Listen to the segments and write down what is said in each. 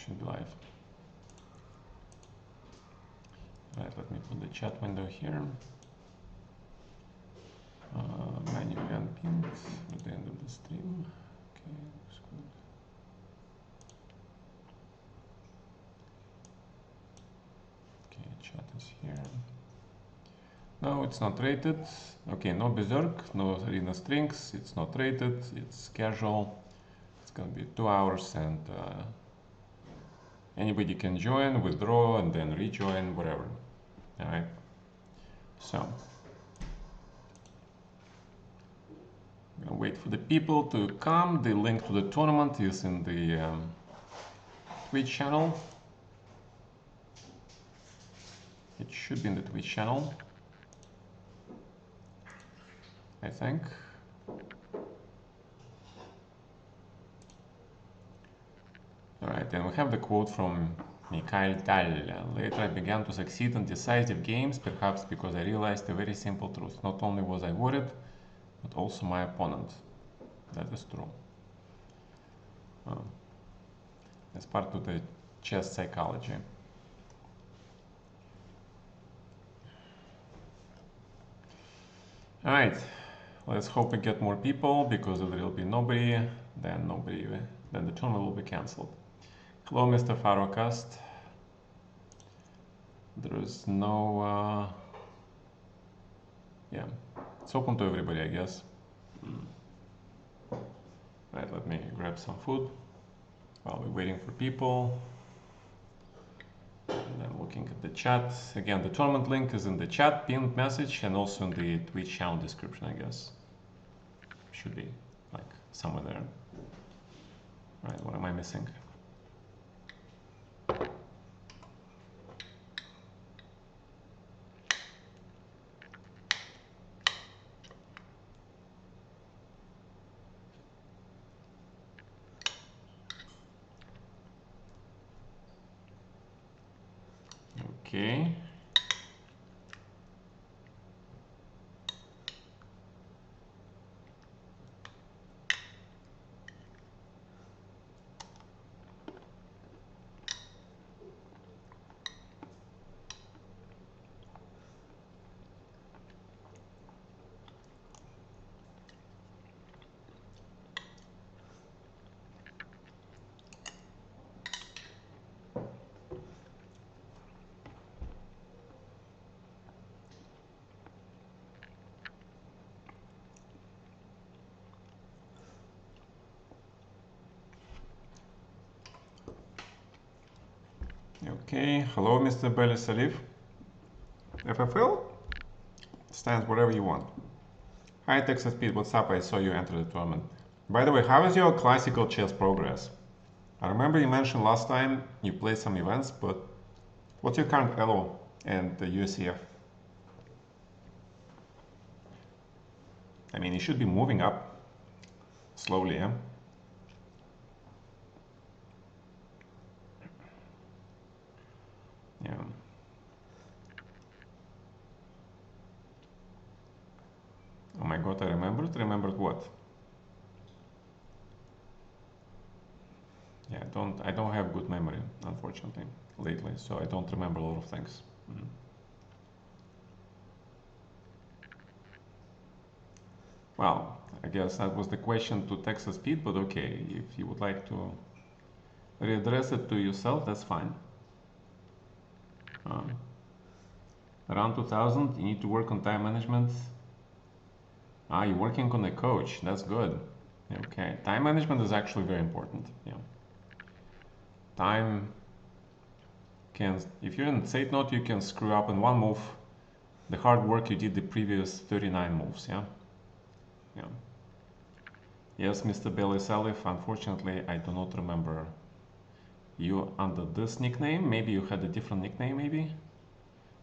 should be live. Right, let me put the chat window here. Menu and pinned at the end of the stream. Okay, looks good. Okay, chat is here. No, it's not rated. Okay, no Berserk, no Arena Strings. It's not rated. It's casual. It's gonna be 2 hours, and anybody can join, withdraw, and then rejoin, whatever. All right. So I'm gonna wait for the people to come. The link to the tournament is in the Twitch channel. It should be in the Twitch channel, I think. All right, and we have the quote from Mikhail Tal. Later I began to succeed in decisive games, perhaps because I realized a very simple truth. Not only was I worried, but also my opponent. That is true. As part of the chess psychology. All right, let's hope we get more people, because if there will be nobody, then the tournament will be cancelled. Hello, Mr. Farocast. There is no, yeah, it's open to everybody, I guess. Right, let me grab some food while we're waiting for people. And I'm looking at the chat. Again, the tournament link is in the chat, pinned message, and also in the Twitch channel description, I guess. Should be like somewhere there. Right, what am I missing? Okay. Okay, hello, Mr. Beli Salif. FFL? Stands whatever you want. Hi, Texas Pete, what's up? I saw you enter the tournament. By the way, how is your classical chess progress? I remember you mentioned last time you played some events, but what's your current elo and the USCF? I mean, you should be moving up slowly, yeah? Yeah. Oh my god, I remembered. Remembered what? Yeah, I don't have good memory, unfortunately, lately, so I don't remember a lot of things. Well, I guess that was the question to Texas Pete, but okay, if you would like to readdress it to yourself, that's fine. Around 2000, you need to work on time management. You're working on a coach, that's good. Okay, time management is actually very important, yeah. Time can, if you're in safe note, you can screw up in one move the hard work you did the previous 39 moves, yeah? Yeah. Yes, Mr. Beli Salif, unfortunately, I do not remember you under this nickname. Maybe you had a different nickname, maybe?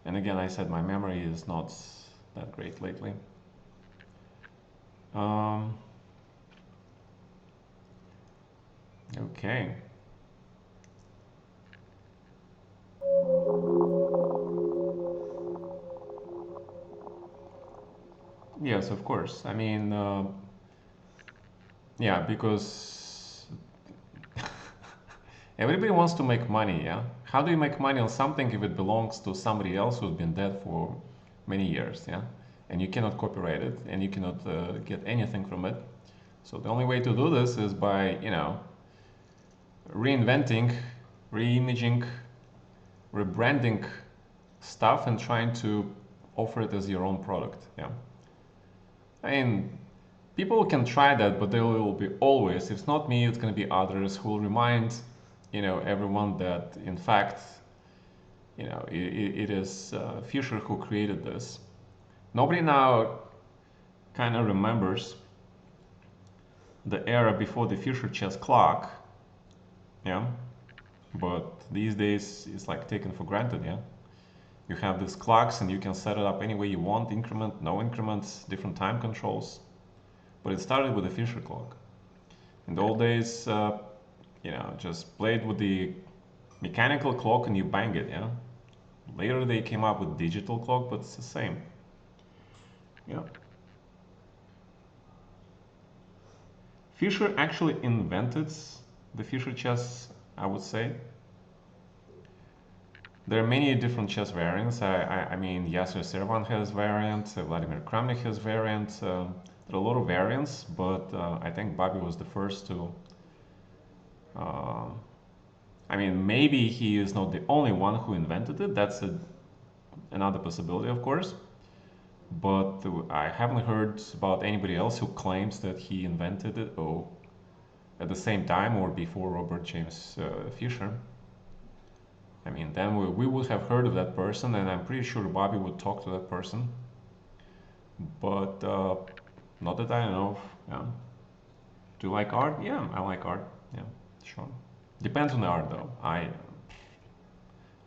And again, I said my memory is not that great lately. Okay. Yes, of course. I mean, yeah, because Everybody wants to make money, yeah? How do you make money on something if it belongs to somebody else who's been dead for many years, yeah? And you cannot copyright it, and you cannot get anything from it. So the only way to do this is by, you know, reinventing, reimaging, rebranding stuff and trying to offer it as your own product, yeah? I mean, people can try that, but there will be always, if it's not me, it's going to be others who will remind, you know, everyone that in fact, you know, it is Fischer who created this. Nobody now kind of remembers the era before the Fischer chess clock, yeah. But these days it's like taken for granted, yeah. You have these clocks and you can set it up any way you want, increment, no increments, different time controls. But it started with the Fischer clock. In the old days, you know, just played with the mechanical clock and you bang it, yeah. Later they came up with digital clock, but it's the same. Yeah. Fischer actually invented the Fischer chess, I would say. There are many different chess variants. I mean, Yasser Servan has variant, Vladimir Kramnik has variant. There are a lot of variants, but I think Bobby was the first to. I mean, maybe he is not the only one who invented it. That's another possibility, of course. But I haven't heard about anybody else who claims that he invented it at the same time or before Robert James Fischer. I mean, then we would have heard of that person, and I'm pretty sure Bobby would talk to that person. But not that I know of. Yeah. Do you like art? Yeah, I like art. Yeah, sure. Depends on the art, though. I'm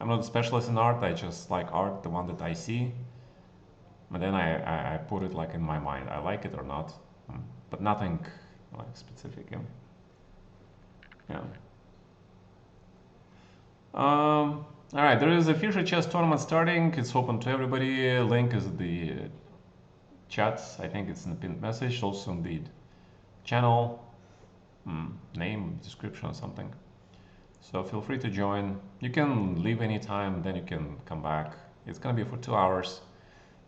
not a specialist in art. I just like art, the one that I see. And then I put it like in my mind. I like it or not, but nothing like specific. Yeah. Yeah. All right, there is a Fischer chess tournament starting. It's open to everybody. Link is in the chat. I think it's in the pinned message. Also in the channel name, description, or something. So feel free to join. You can leave anytime, then you can come back. It's gonna be for 2 hours.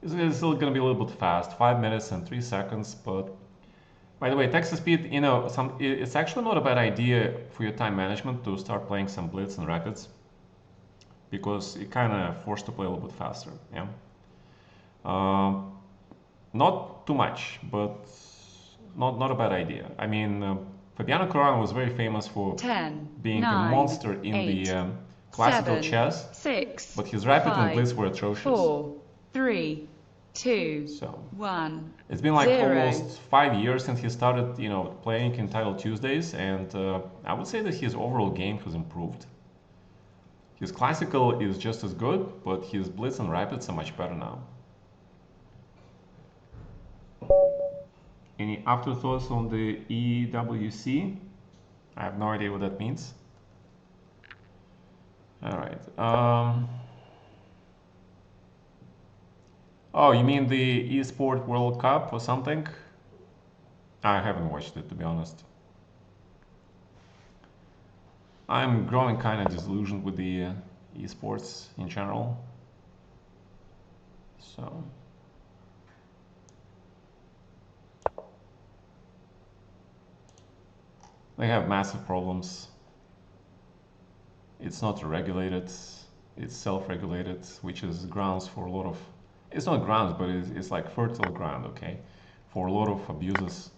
It's still gonna be a little bit fast, 5 minutes and 3 seconds. But by the way, text speed, you know, it's actually not a bad idea for your time management to start playing some blitz and rapids, because it kind of forced to play a little bit faster. Yeah. Not too much, but not a bad idea. I mean, Fabiano Caruana was very famous for 10, being 9, a monster in 8, the classical 7, chess, 6, but his rapid 5, and blitz were atrocious. 4, 3, 2, so 1. It's been like 0. almost 5 years since he started, you know, playing in Title Tuesdays, and I would say that his overall game has improved. His classical is just as good, but his blitz and rapids are much better now. Any afterthoughts on the EWC? I have no idea what that means. All right. Oh, you mean the eSport World Cup or something? I haven't watched it, to be honest. I'm growing kind of disillusioned with the esports in general. So. They have massive problems. It's not regulated, it's self-regulated, which is grounds for a lot of, it's not grounds, but it's like fertile ground, okay, for a lot of abuses,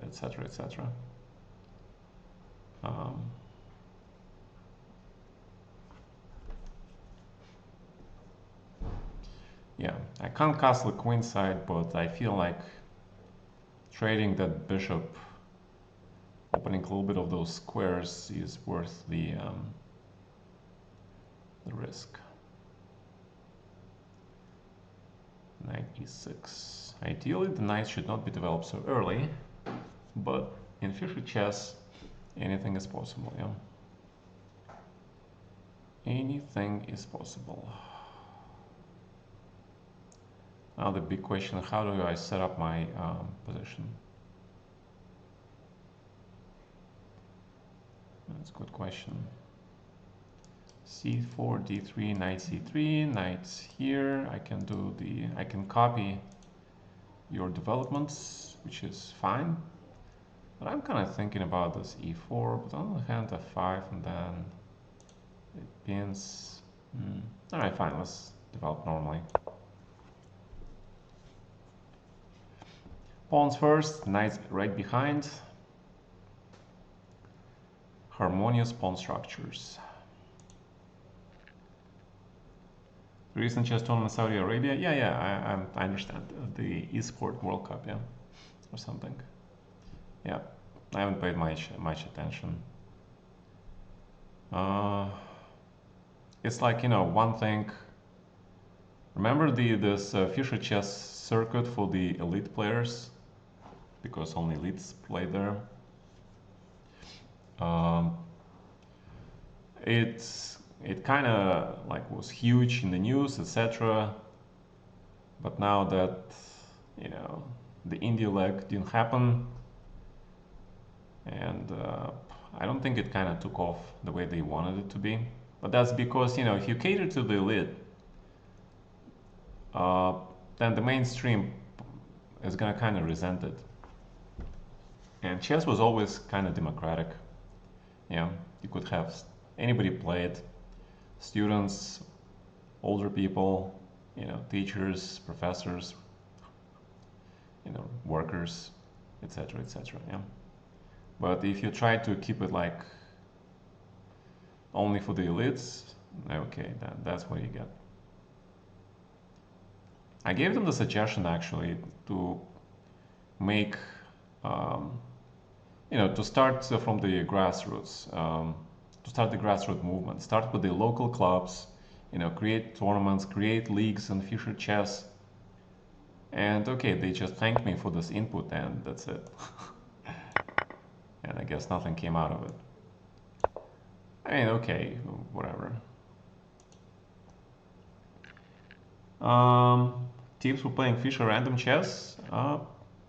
etc., etc. Yeah, I can't castle the queen side, but I feel like trading that bishop, opening a little bit of those squares is worth the risk. Knight e6. Ideally, the knight should not be developed so early, but in Fischer chess, anything is possible, yeah? Anything is possible. Now the big question, how do I set up my position? That's a good question. c4, d3, knight c3, knight here. I can copy your developments, which is fine. But I'm kind of thinking about this e4, but on the hand f5, and then it pins. Alright, fine, let's develop normally. Pawns first, knights right behind. Harmonious pawn structures. Recent chess tournament in Saudi Arabia? Yeah, I understand. The eSport World Cup, yeah, or something. Yeah, I haven't paid much attention. It's like, you know, one thing. Remember this Fischer Chess circuit for the elite players, because only elites play there. It kind of like was huge in the news, etc. But now that, you know, the India leg didn't happen, and I don't think it kind of took off the way they wanted it to be. But that's because, you know, if you cater to the elite, then the mainstream is gonna kind of resent it. And chess was always kind of democratic. Yeah, you could have anybody play it, students, older people, you know, teachers, professors, you know, workers, etc., etc. Yeah. But if you try to keep it like only for the elites, okay, that's what you get. I gave them the suggestion actually to make, you know, to start from the grassroots, to start the grassroots movement. Start with the local clubs, you know, create tournaments, create leagues in Fischer Chess. And okay, they just thanked me for this input, and that's it. And I guess nothing came out of it. I mean, okay, whatever. Tips for playing Fischer random chess?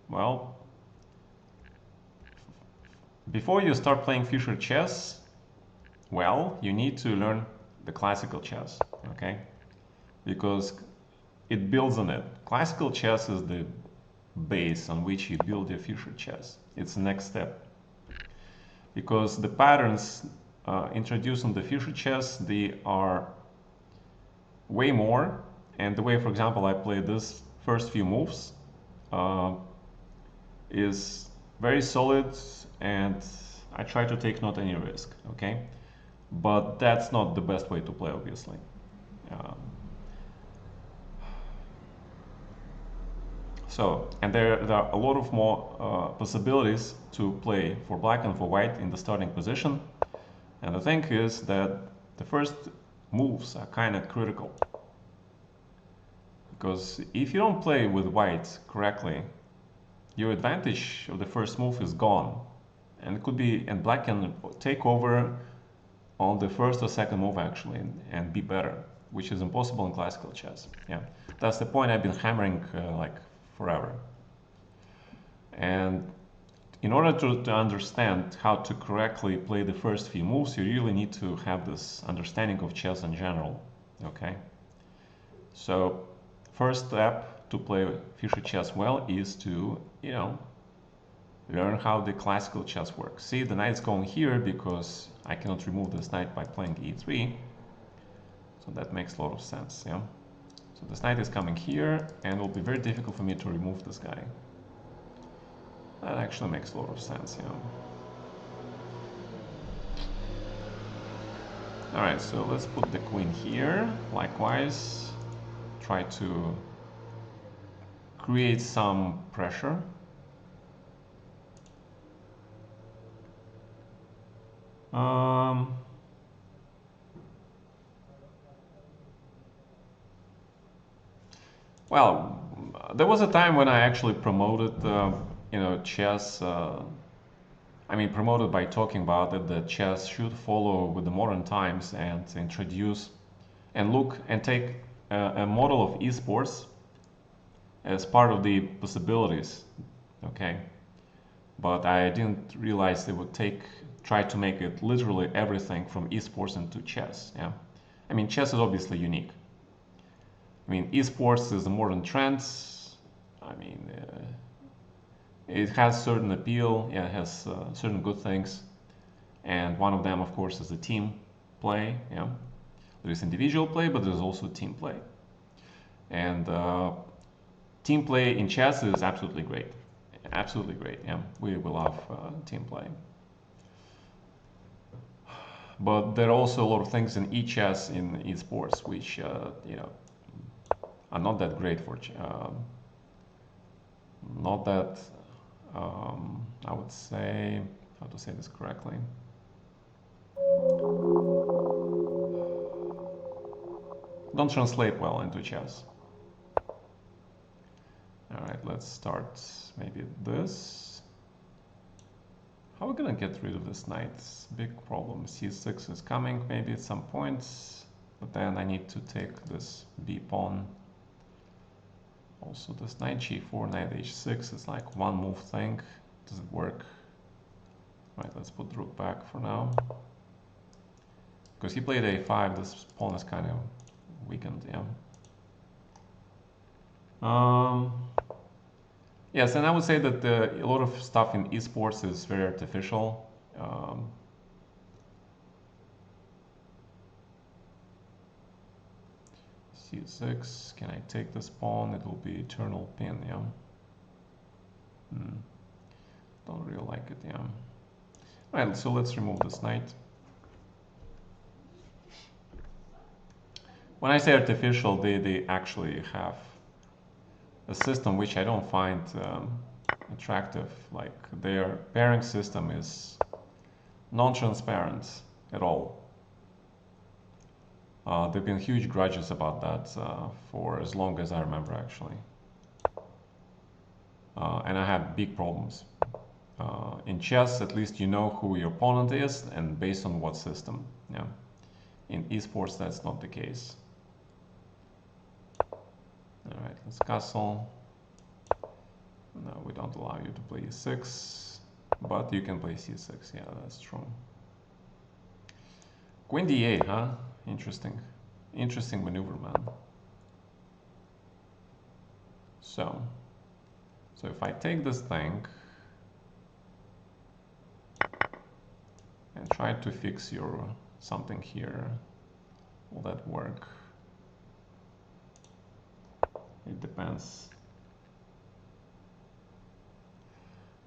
Well, before you start playing Fischer chess, well, you need to learn the classical chess, okay? Because it builds on it. Classical chess is the base on which you build your Fischer chess. It's the next step. Because the patterns introduced in the Fischer chess, they are way more. And the way, for example, I play this first few moves is very solid, and I try to take not any risk, okay? But that's not the best way to play, obviously. And there are a lot of more possibilities to play for black and for white in the starting position. And the thing is that the first moves are kind of critical. Because if you don't play with white correctly, your advantage of the first move is gone. And it could be, and black can take over on the first or second move actually and be better, which is impossible in classical chess. Yeah, that's the point I've been hammering like forever. And in order to understand how to correctly play the first few moves, you really need to have this understanding of chess in general, okay? So first step to play Fischer chess well is to, you know, learn how the classical chess works. See, the knight's going here because I cannot remove this knight by playing e3. So that makes a lot of sense, yeah? So this knight is coming here, and it will be very difficult for me to remove this guy. That actually makes a lot of sense, yeah. Alright, so let's put the queen here. Likewise, try to create some pressure. Well, there was a time when I actually promoted, you know, chess. I mean, promoted by talking about it, that chess should follow with the modern times and introduce and look and take a model of esports as part of the possibilities. Okay, but I didn't realize they would try to make it literally everything from esports into chess. Yeah. I mean, chess is obviously unique. I mean, esports is a modern trend. I mean, it has certain appeal. Yeah, it has certain good things, and one of them, of course, is the team play. Yeah, there is individual play, but there's also team play, and team play in chess is absolutely great. Absolutely great. Yeah, we love team play. But there are also a lot of things in e-chess, in esports, which you know, are not that great for not that I would say, how to say this correctly, don't translate well into chess. All right, let's start maybe this. How are we gonna get rid of this knight? Big problem. c6 is coming maybe at some points, but then I need to take this b pawn. Also this knight g4, knight h6 is like one move thing. Does it work? Right, let's put the rook back for now. Because he played a5, this pawn is kind of weakened, yeah. Yes, and I would say that a lot of stuff in esports is very artificial. c6, can I take this pawn? It will be eternal pin, yeah. Don't really like it, yeah. Right, so let's remove this knight. When I say artificial, they actually have a system which I don't find attractive. Like their pairing system is non-transparent at all. There have been huge grudges about that for as long as I remember, actually. And I had big problems. In chess, at least you know who your opponent is and based on what system. Yeah. In esports, that's not the case. All right, let's castle. No, we don't allow you to play e6, but you can play c6. Yeah, that's true. Queen d8, huh? Interesting. Interesting maneuver, man. So if I take this thing and try to fix your something here, will that work? It depends.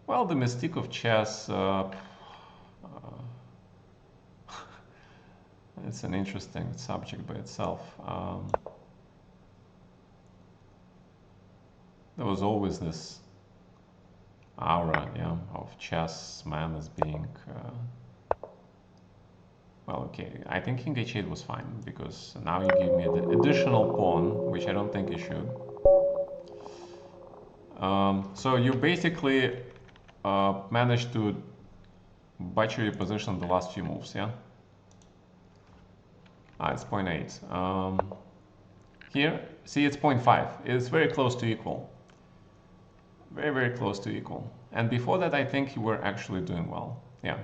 Well, the mystique of chess, it's an interesting subject by itself. There was always this aura, yeah, of chess man as being well, okay, I think king h8 was fine because now you give me the additional pawn, which I don't think you should. So you basically managed to butcher your position in the last few moves, yeah? It's 0.8. Here, see, it's 0.5. It's very close to equal. Very, very close to equal. And before that, I think you were actually doing well. Yeah.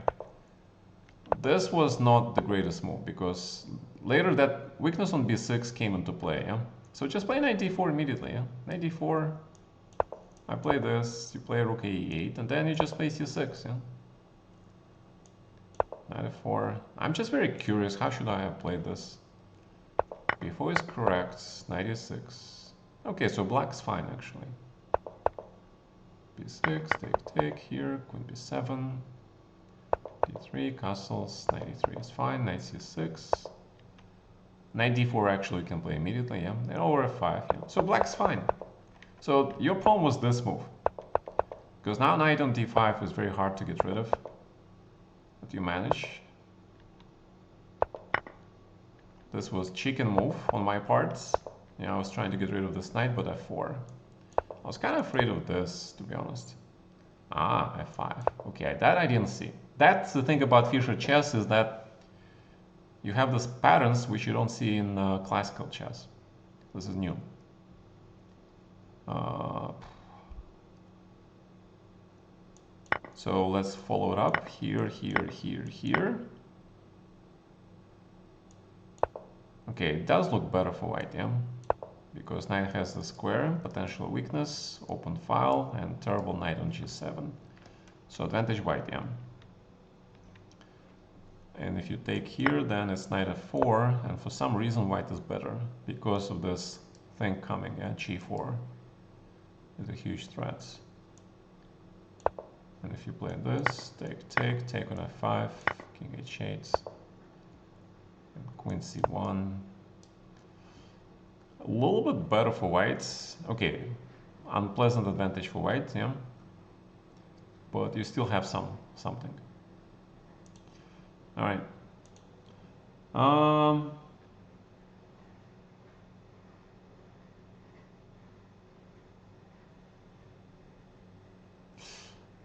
This was not the greatest move because later that weakness on b6 came into play, yeah? So just play knight d4 immediately, yeah? Knight d4, I play this, you play rook e8, and then you just play c6, yeah? Knight f4. I'm just very curious, how should I have played this? b4 is correct, knight e6. Okay, so black's fine, actually. b6, take here, queen b7, d3, castles, knight e3 is fine, knight c6. Knight d4 actually can play immediately, yeah, and over f5, yeah. So black's fine. So your problem was this move. Because now knight on d5 is very hard to get rid of. But you manage. This was chicken move on my part. Yeah, I was trying to get rid of this knight, but f4. I was kind of afraid of this, to be honest. Ah, f5. Okay, that I didn't see. That's the thing about Fischer chess, is that you have these patterns which you don't see in classical chess. This is new. So let's follow it up. Here, here, here, here. Okay, it does look better for white, yeah? Because knight has the square, potential weakness, open file, and terrible knight on g7. So advantage white, yeah. And if you take here, then it's knight f4, and for some reason white is better because of this thing coming, yeah, g4 is a huge threat. And if you play this, take on f5, king h8, and queen c1. A little bit better for whites. Okay, unpleasant advantage for white, yeah. But you still have something. All right.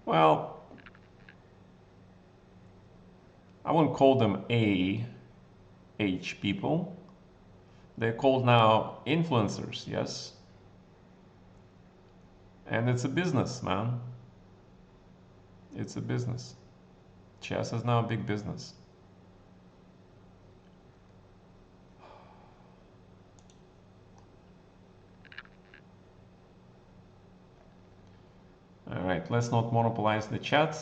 Well, I wouldn't call them AH people. They're called now influencers, yes. And it's a business, man. It's a business. Chess is now a big business. All right, let's not monopolize the chat,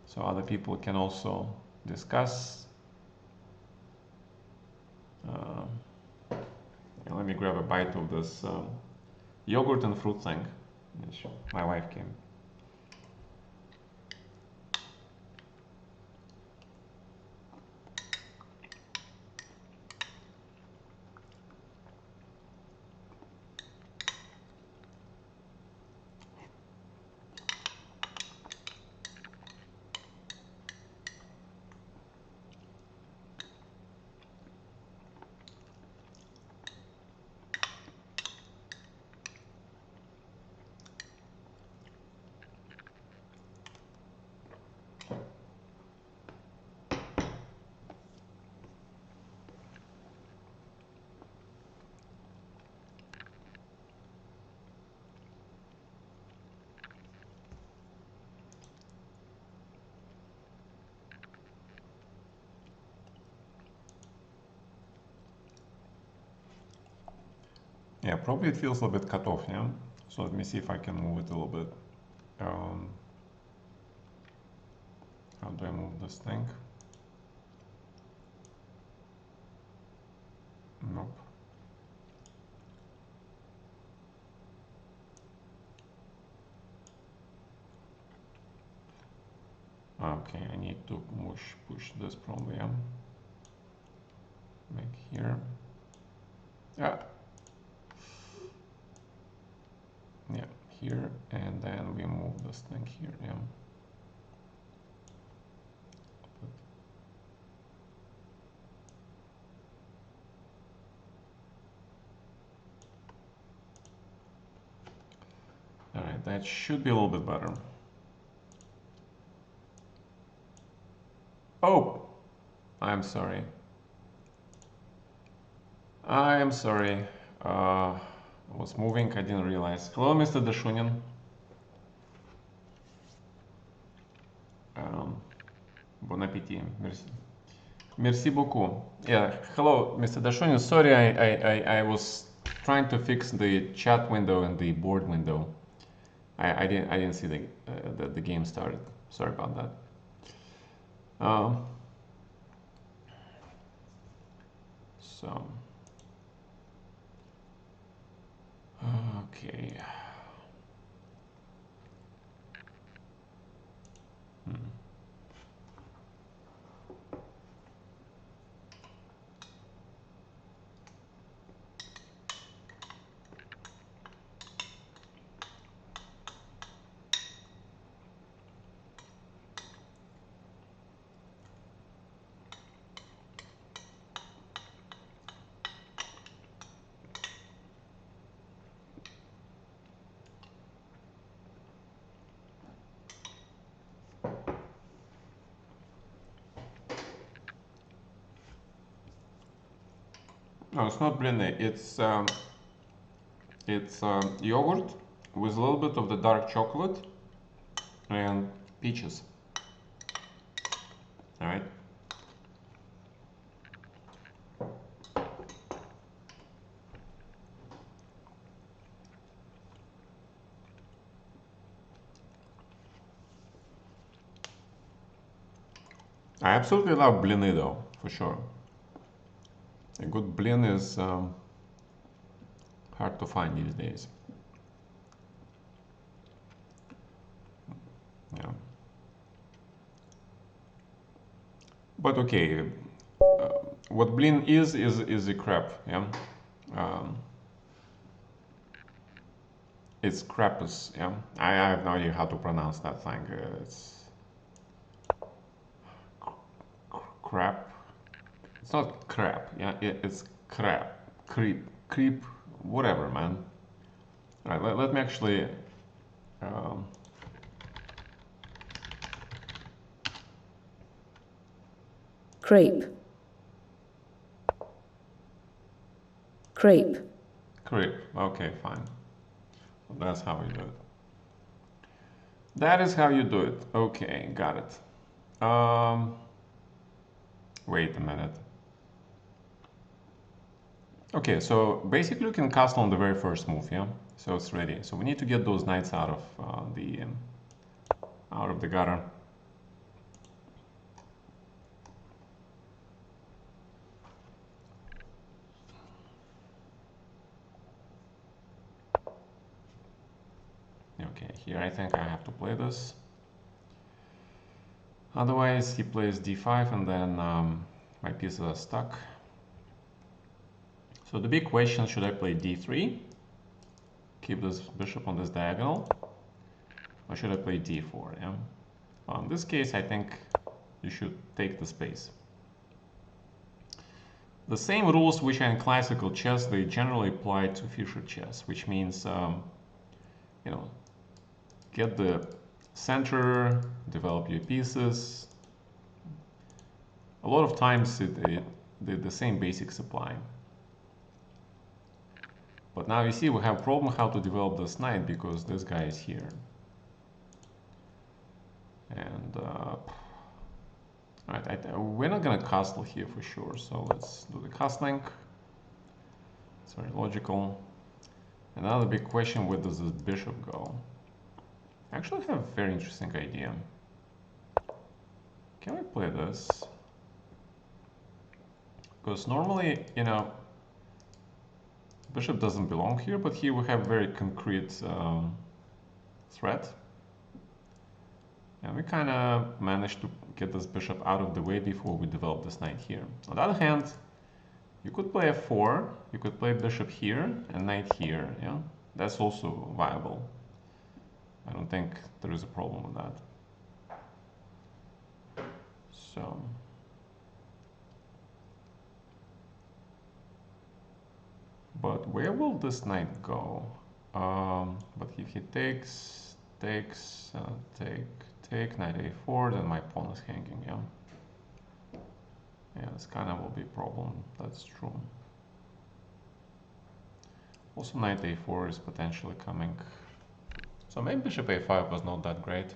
so other people can also discuss. Let me grab a bite of this yogurt and fruit thing. My wife came. Yeah, probably it feels a little bit cut off, yeah? So let me see if I can move it a little bit. How do I move this thing? Nope. Okay, I need to push this probably, yeah? Make here. Yeah. Yeah, here, and then we move this thing here, yeah. All right, that should be a little bit better. Oh, I'm sorry. I am sorry. I was moving, I didn't realize. Hello, Mr. Dashunin. Bon appétit. Merci. Merci beaucoup. Yeah, hello, Mr. Dashunin. Sorry, I was trying to fix the chat window and the board window. I didn't see the game started. Sorry about that. So okay. No, it's not blended. It's yogurt with a little bit of the dark chocolate and peaches. All right. I absolutely love bliny though, for sure. A good blin is hard to find these days. Yeah. But okay, what blin is a crap, yeah. Um, it's crapus, yeah. I have no idea how to pronounce that thing. It's crap. It's not crap, yeah. It's crap, creep, whatever, man. All right, let me actually. Um, Crepe. Crepe. Creep. Okay, fine. That's how you do it. That is how you do it. Okay, got it. Wait a minute. Okay, so basically you can castle on the very first move, yeah? So it's ready. So we need to get those knights out of the gutter. Okay, here I think I have to play this. Otherwise he plays d5 and then my pieces are stuck. So the big question, should I play d3? Keep this bishop on this diagonal? Or should I play d4, yeah? Well, in this case I think you should take the space. The same rules which are in classical chess, they generally apply to Fischer chess, which means, you know, get the center, develop your pieces. A lot of times the same basics apply. But now you see we have a problem how to develop this knight because this guy is here. And alright, we're not gonna castle here for sure, so let's do the castling. It's very logical. Another big question, where does this bishop go? I actually have a very interesting idea. Can we play this? Because normally, you know, bishop doesn't belong here, but here we have very concrete threat. And we kind of managed to get this bishop out of the way before we develop this knight here. On the other hand, you could play f4, you could play bishop here and knight here, yeah? That's also viable. I don't think there is a problem with that. So, but where will this knight go? But if he takes, take, knight a4, then my pawn is hanging, yeah? Yeah, this kind of will be a problem, that's true. Also knight a4 is potentially coming. So maybe bishop a5 was not that great.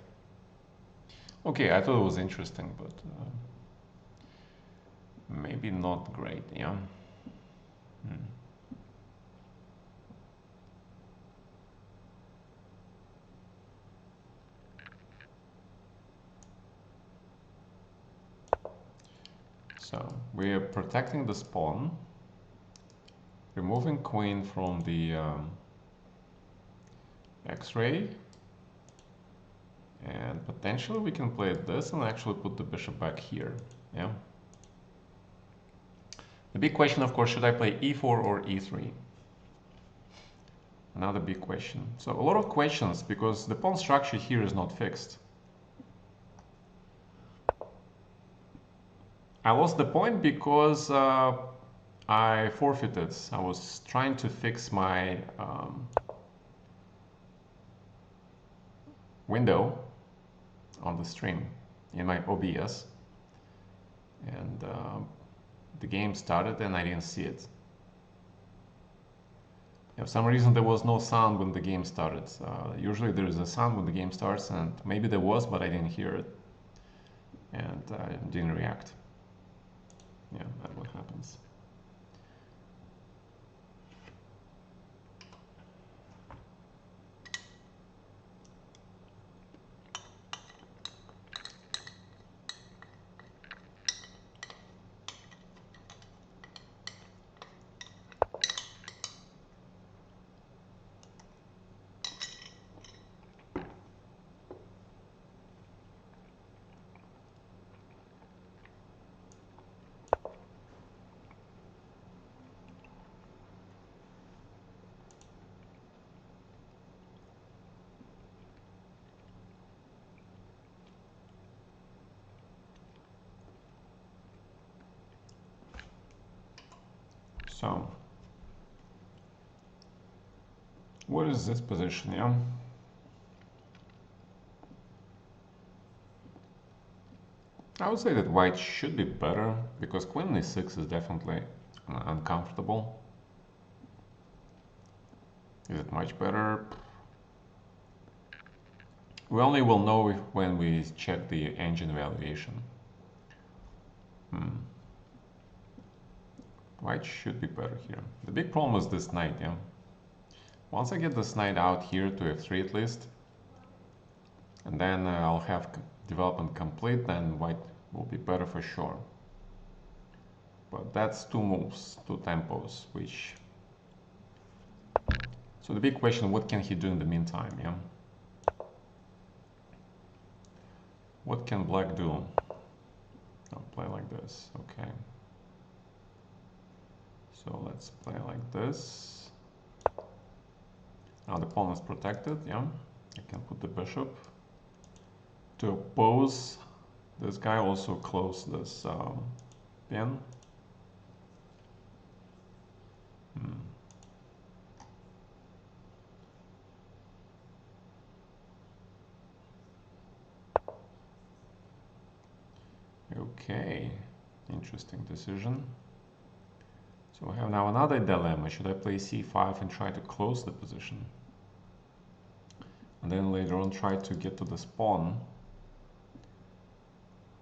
Okay, I thought it was interesting, but maybe not great, yeah? So we are protecting the pawn, removing queen from the x-ray, and potentially we can play this and actually put the bishop back here, yeah? The big question, of course, should I play e4 or e3? Another big question. So a lot of questions because the pawn structure here is not fixed. I lost the point because I forfeited. I was trying to fix my window on the stream in my OBS, and the game started and I didn't see it. For some reason there was no sound when the game started. Usually there is a sound when the game starts, and maybe there was, but I didn't hear it, and I didn't react. Yeah, that's what happens. So, what is this position, yeah? I would say that white should be better, because queen e6 is definitely uncomfortable. Is it much better? We only will know when we check the engine evaluation. White should be better here. The big problem is this knight, yeah? Once I get this knight out here to f3 at least, and then I'll have development complete, then white will be better for sure. But that's two moves, two tempos, which... So the big question, what can he do in the meantime, yeah? What can black do? I'll play like this, okay. So let's play like this. Now the pawn is protected, yeah. I can put the bishop to oppose this guy, also close this pin. Okay, interesting decision. So I have now another dilemma. Should I play c5 and try to close the position? And then later on try to get to this pawn?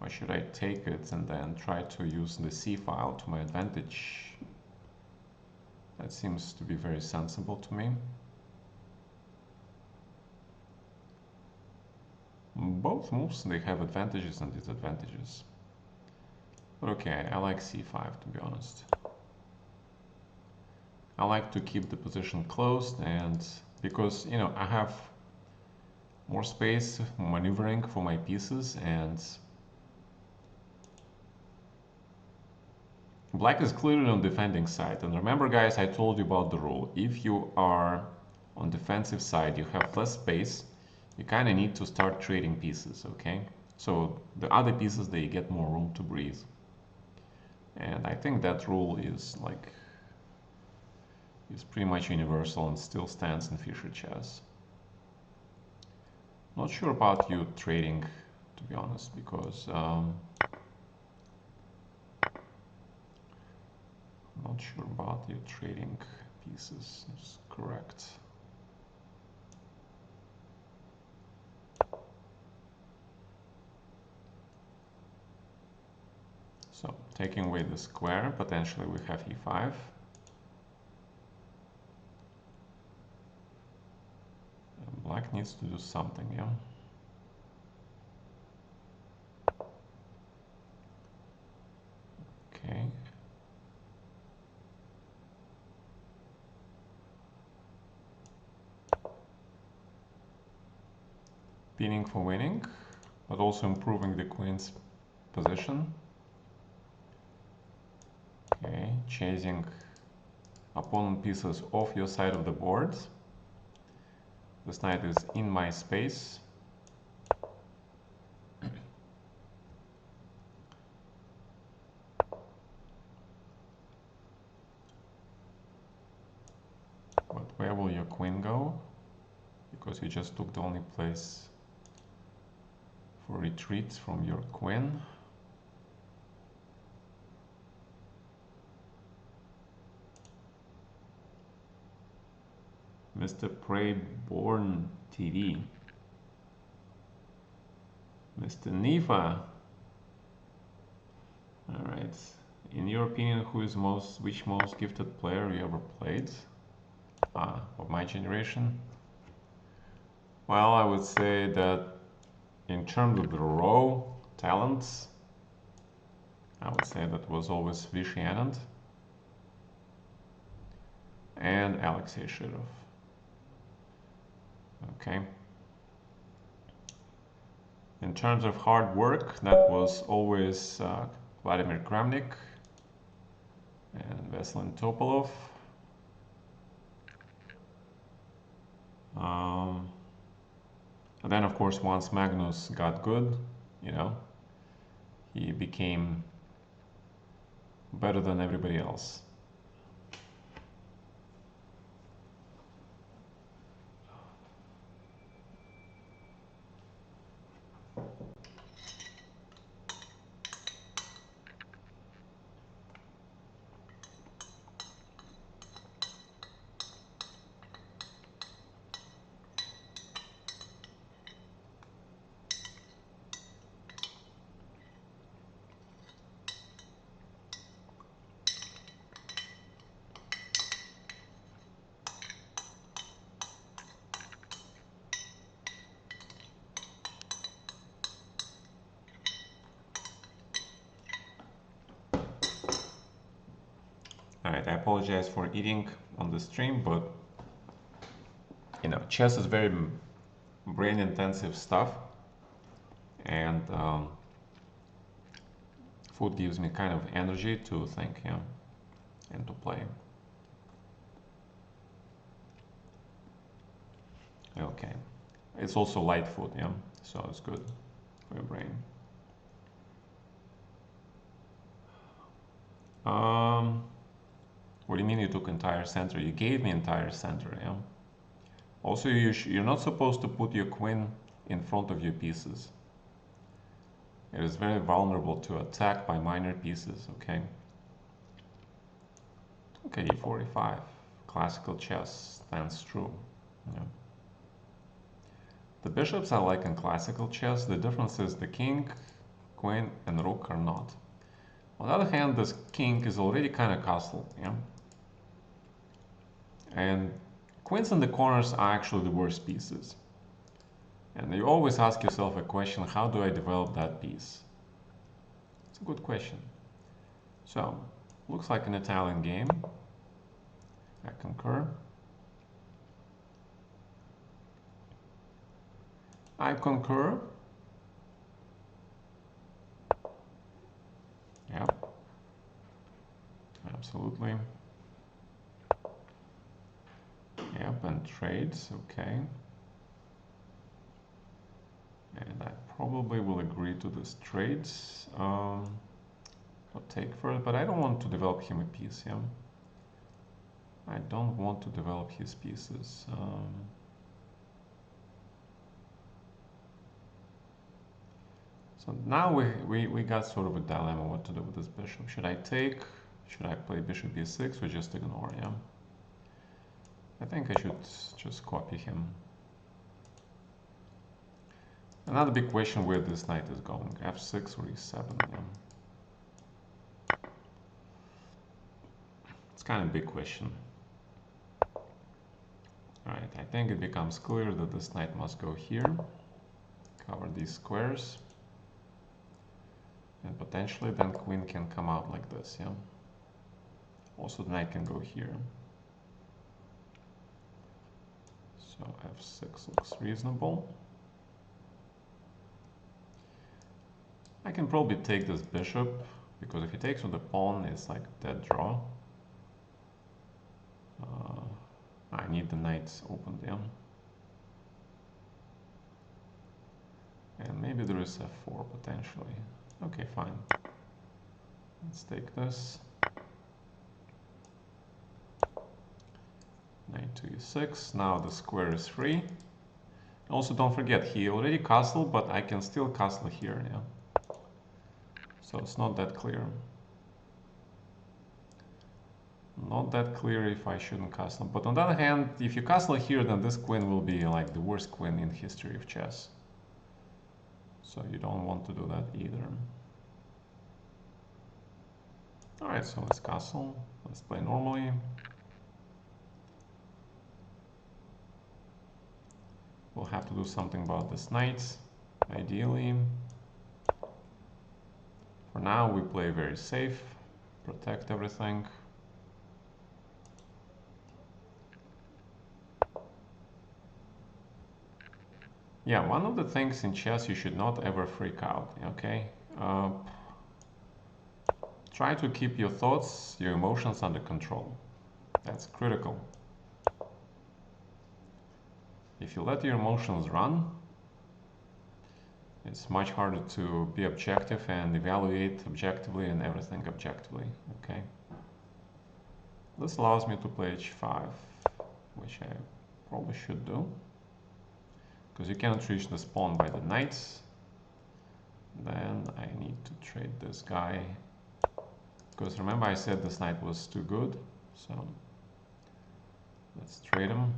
Or should I take it and then try to use the c file to my advantage? That seems to be very sensible to me. Both moves, they have advantages and disadvantages. But okay, I like c5 to be honest. I like to keep the position closed, and because, you know, I have more space maneuvering for my pieces, and black is clearly on defending side. And remember guys, I told you about the rule. If you are on defensive side, you have less space, you kind of need to start trading pieces, okay? So the other pieces, they get more room to breathe. And I think that rule is pretty much universal and still stands in Fischer chess. Not sure about you trading, to be honest, because not sure about you trading pieces. It's correct. So taking away the square, potentially we have e5. And black needs to do something, yeah. Okay. Pinning for winning, but also improving the queen's position. Okay, chasing opponent pieces off your side of the board. This knight is in my space. But where will your queen go? Because you just took the only place for retreat from your queen. Mr. Preyborn TV. Mr. Nifa. Alright. In your opinion, which most gifted player you ever played? Of my generation? Well, I would say that in terms of the raw talents, I would say that was always Vishy Anand and Alexei Shirov. Okay. In terms of hard work, that was always Vladimir Kramnik and Veselin Topolov. And then of course once Magnus got good, you know, he became better than everybody else. Alright, I apologize for eating on the stream, but you know, chess is very brain intensive stuff, and food gives me kind of energy to think, yeah, and to play. Okay, it's also light food, yeah, so it's good for your brain. What do you mean you took entire center? You gave me entire center, yeah. Also, you're not supposed to put your queen in front of your pieces. It is very vulnerable to attack by minor pieces, okay? Okay, e4, e5. Classical chess stands true. Yeah. The bishops I like in classical chess. The difference is the king, queen, and rook are not. On the other hand, this king is already kind of castled, yeah? And queens in the corners are actually the worst pieces. And you always ask yourself a question, how do I develop that piece? It's a good question. So, looks like an Italian game. I concur. I concur. Yep. Absolutely. Yep, and trades, okay. And I probably will agree to this trades. I'll take first, but I don't want to develop him a piece, yeah? I don't want to develop his pieces. So now we got sort of a dilemma what to do with this bishop. Should I take? Should I play bishop b6 or just ignore, yeah? I think I should just copy him. Another big question where this knight is going, f6 or e7, yeah? It's kind of a big question. Alright, I think it becomes clear that this knight must go here, cover these squares, and potentially then queen can come out like this, yeah? Also the knight can go here. So f6 looks reasonable. I can probably take this bishop, because if he takes with the pawn, it's like dead draw. I need the knights opened, yeah? And maybe there is f4 potentially. Okay, fine. Let's take this. Knight to e6. Now the square is free. Also, don't forget, he already castled, but I can still castle here, yeah? So it's not that clear. Not that clear if I shouldn't castle. But on the other hand, if you castle here, then this queen will be like the worst queen in history of chess. So you don't want to do that either. Alright, so let's castle. Let's play normally. We'll have to do something about this knight, ideally. For now, we play very safe, protect everything. Yeah, one of the things in chess you should not ever freak out, okay? Try to keep your thoughts, your emotions under control. That's critical. If you let your emotions run, it's much harder to be objective and evaluate objectively and everything objectively, okay? This allows me to play h5, which I probably should do. Because you cannot reach this pawn by the knights. Then I need to trade this guy. Because remember I said this knight was too good, so let's trade him.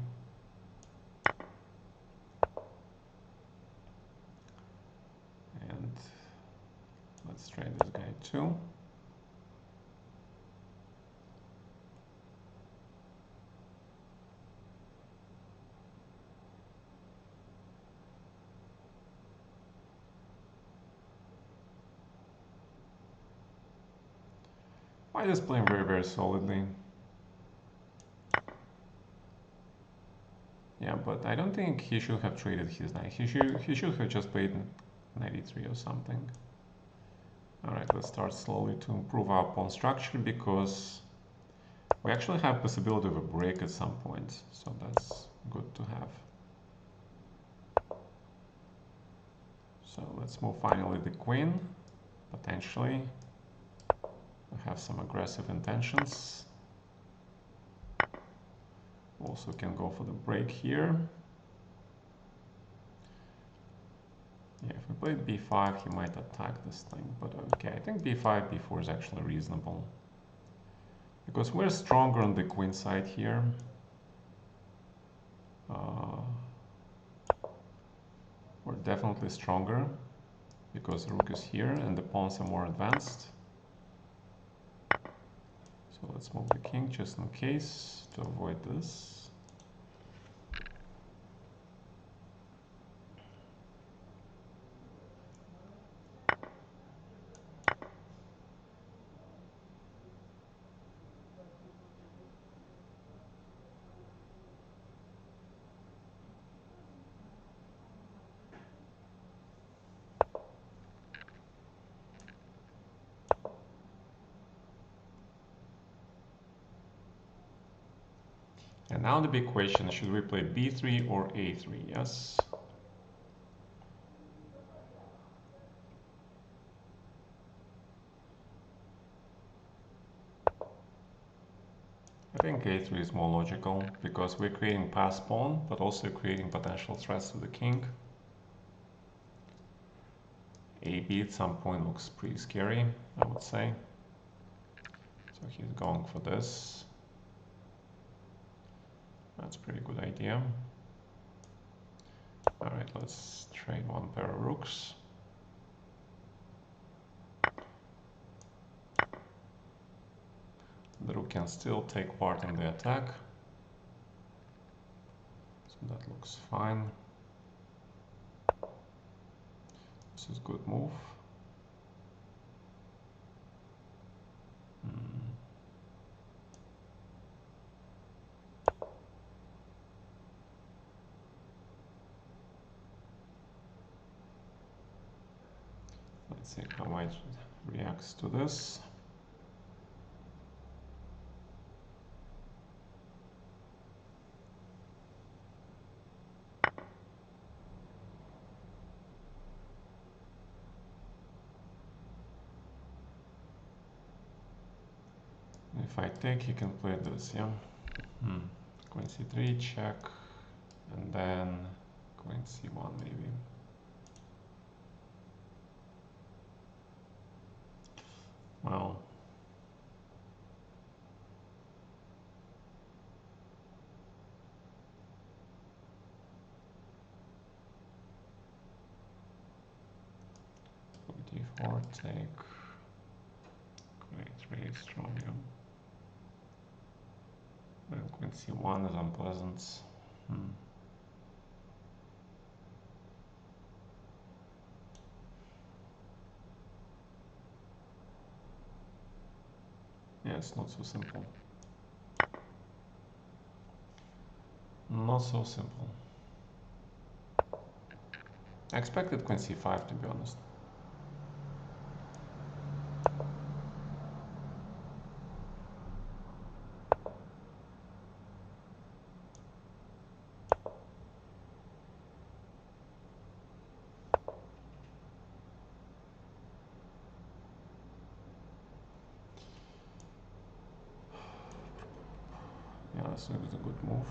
And let's trade this guy too. White is playing very, very solidly. Yeah, but I don't think he should have traded his knight. He should have just played knight e3 or something. Alright, let's start slowly to improve our pawn structure, because we actually have possibility of a break at some point, so that's good to have. So let's move finally the queen, potentially. We have some aggressive intentions. Also can go for the break here. Yeah, if we played b5, he might attack this thing, but okay, I think b5, b4 is actually reasonable. Because we're stronger on the queen side here. We're definitely stronger, because the rook is here and the pawns are more advanced. So let's move the king just in case, to avoid this. And now the big question, should we play b3 or a3? Yes. I think a3 is more logical, because we're creating passed pawn, but also creating potential threats to the king. ab at some point looks pretty scary, I would say. So he's going for this. That's a pretty good idea. Alright, let's trade one pair of rooks. The rook can still take part in the attack. So that looks fine. This is a good move. Let's see how white reacts to this. If I take, he can play this, yeah? Queen c3, check, and then queen c1 maybe. Well, d4, take, queen a3 strong, yeah. Then queen c1 is unpleasant. Yeah, it's not so simple. Not so simple. I expected queen c5, to be honest. Yeah, that's a good move.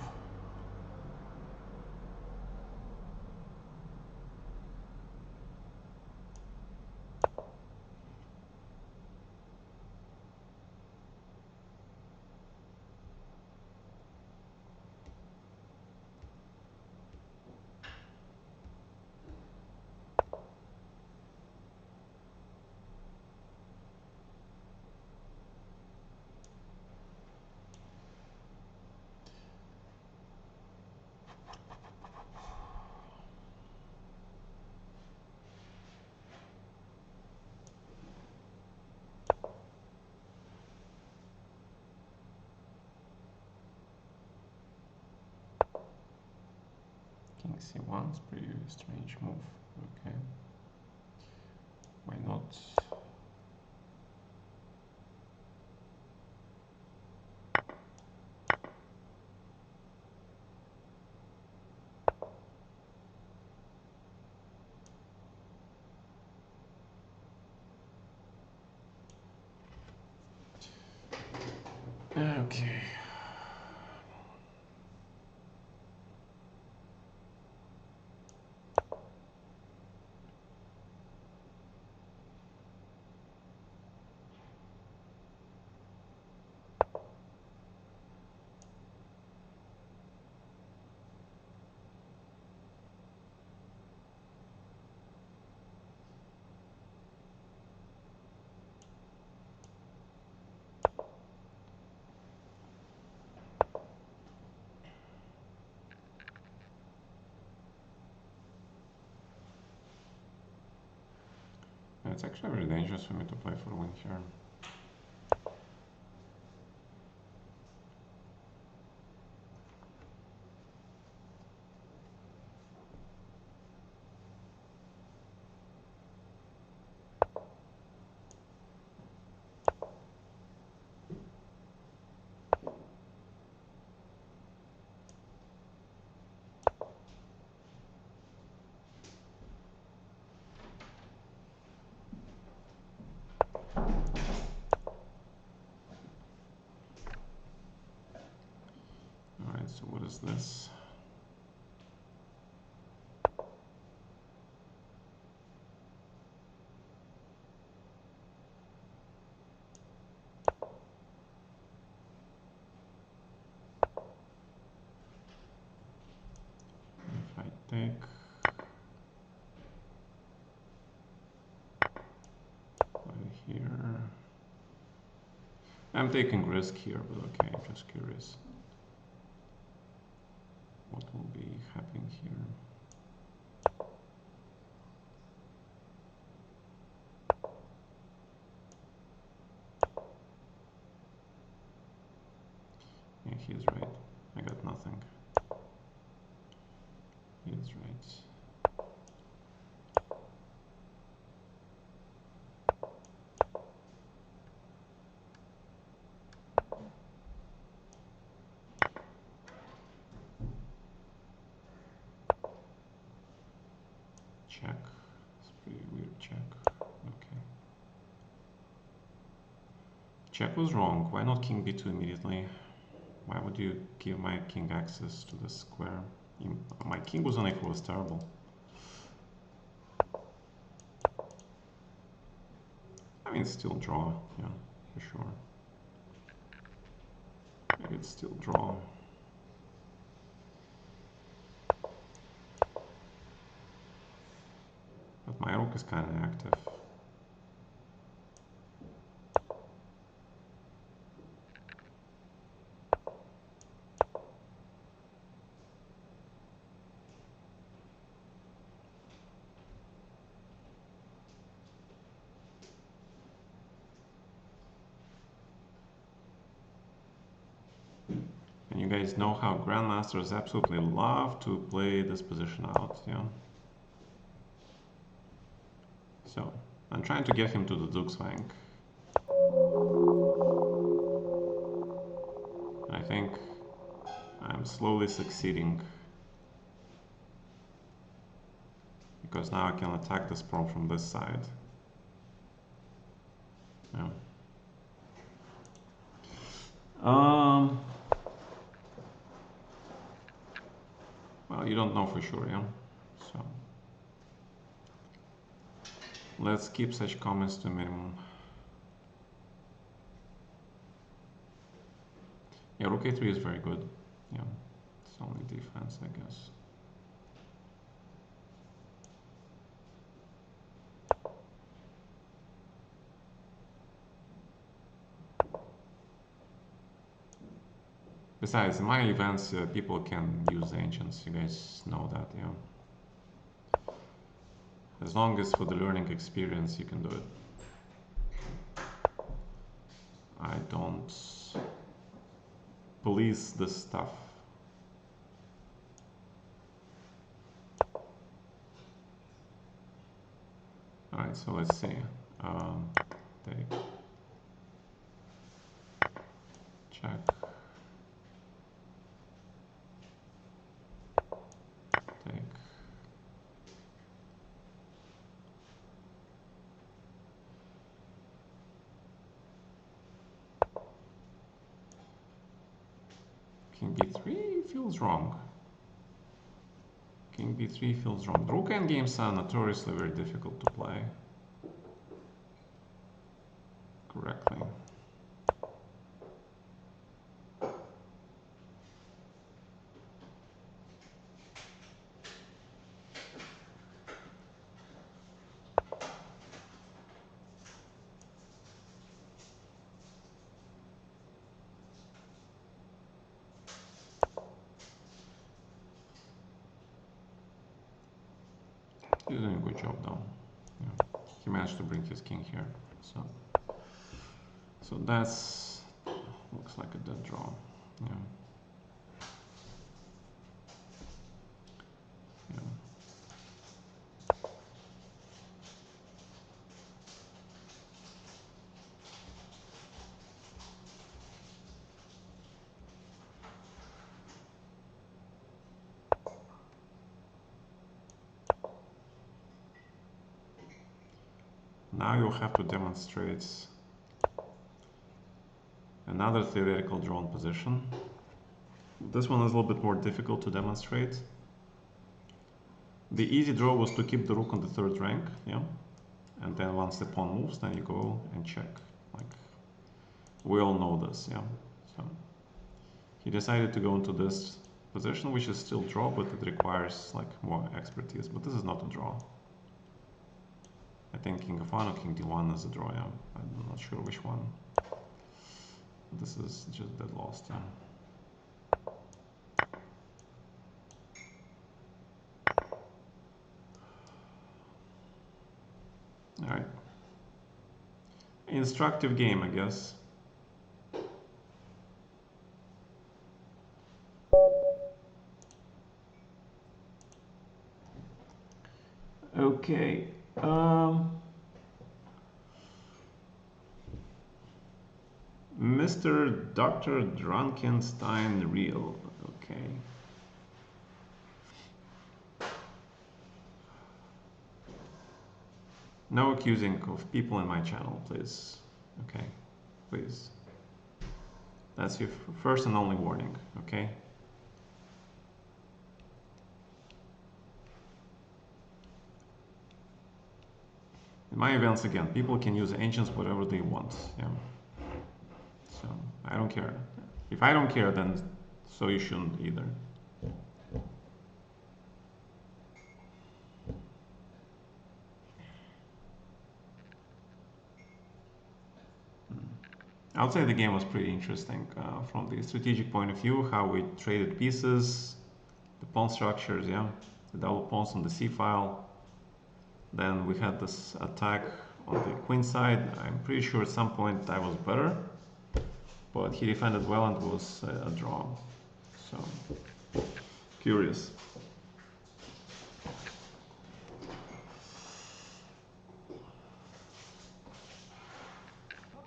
Taking c1 is pretty strange move. Okay. Why not? Okay. It's actually very dangerous for me to play for a win here. Alright, so what is this? If I take here, I'm taking risk here, but okay, I'm just curious what will be happening here. Yeah, he's right. I got nothing. He's right. Check. It's pretty weird check. Okay. Check was wrong. Why not king b2 immediately? Why would you give my king access to the square? My king was on a4 was terrible. I mean, it's still draw, yeah, for sure. Maybe it's still draw. But my rook is kind of active. And you guys know how grandmasters absolutely love to play this position out, yeah? So, I'm trying to get him to the Duke's flank. I think I'm slowly succeeding. Because now I can attack this pawn from this side. Yeah. Well, you don't know for sure, yeah? So, let's keep such comments to a minimum. Yeah, rook a3 is very good. Yeah, it's only defense, I guess. Besides, in my events, people can use ancients. You guys know that, yeah. As long as for the learning experience, you can do it. I don't police this stuff. All right, so let's see. Take, check, take. King b3 feels wrong. King b3 feels wrong. Rook endgames are notoriously very difficult to play correctly. He's doing a good job though. Yeah. He managed to bring his king here. So that's looks like a dead draw. Yeah. Yeah. Now you'll have to demonstrate another theoretical drawn position. This one is a little bit more difficult to demonstrate. The easy draw was to keep the rook on the third rank, yeah? And then once the pawn moves, then you go and check. Like, we all know this, yeah? So he decided to go into this position, which is still draw, but it requires like more expertise. But this is not a draw. I think king f1 or king d1 is a draw, yeah? I'm not sure which one. This is just dead lost, yeah? All right. Instructive game, I guess. Okay. Mr. Dr. Drunkenstein Real. Okay. No accusing of people in my channel, please. Okay, please. That's your first and only warning, okay? In my events, again, people can use engines whatever they want, yeah? So, I don't care. If I don't care, then so you shouldn't either. I would say the game was pretty interesting from the strategic point of view, how we traded pieces, the pawn structures, yeah, the double pawns on the c file. Then we had this attack on the queen side. I'm pretty sure at some point I was better, but he defended well and it was a draw. So, curious.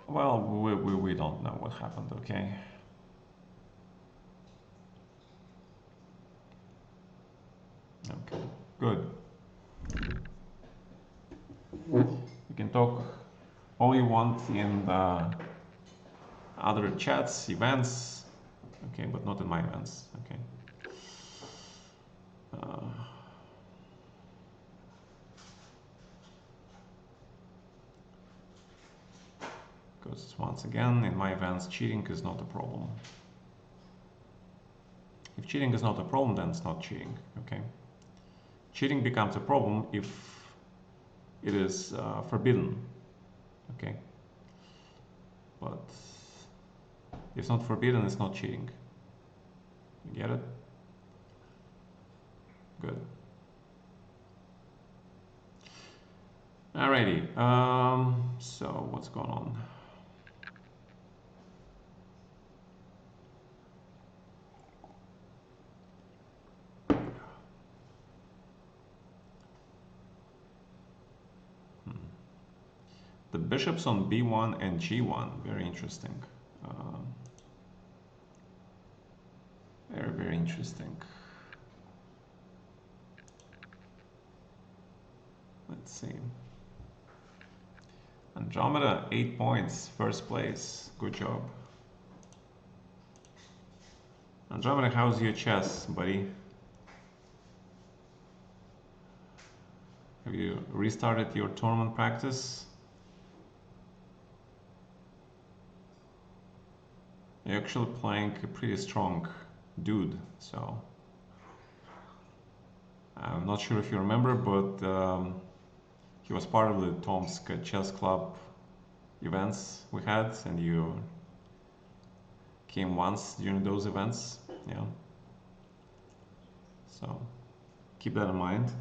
Well, we don't know what happened, okay? Okay, good. You can talk all you want in the other chats, events, okay, but not in my events, okay? Because once again, in my events, cheating is not a problem. If cheating is not a problem, then it's not cheating, okay? Cheating becomes a problem if it is forbidden, okay? But if it's not forbidden, it's not cheating. You get it? Good. Alrighty, so what's going on? The bishops on b1 and g1, very interesting. Very, very interesting. Let's see. Andromeda, 8 points, first place. Good job. Andromeda, how's your chess, buddy? Have you restarted your tournament practice? You're actually playing a pretty strong dude, so I'm not sure if you remember, but he was part of the Tomsk Chess Club events we had, and you came once during those events, yeah. So keep that in mind.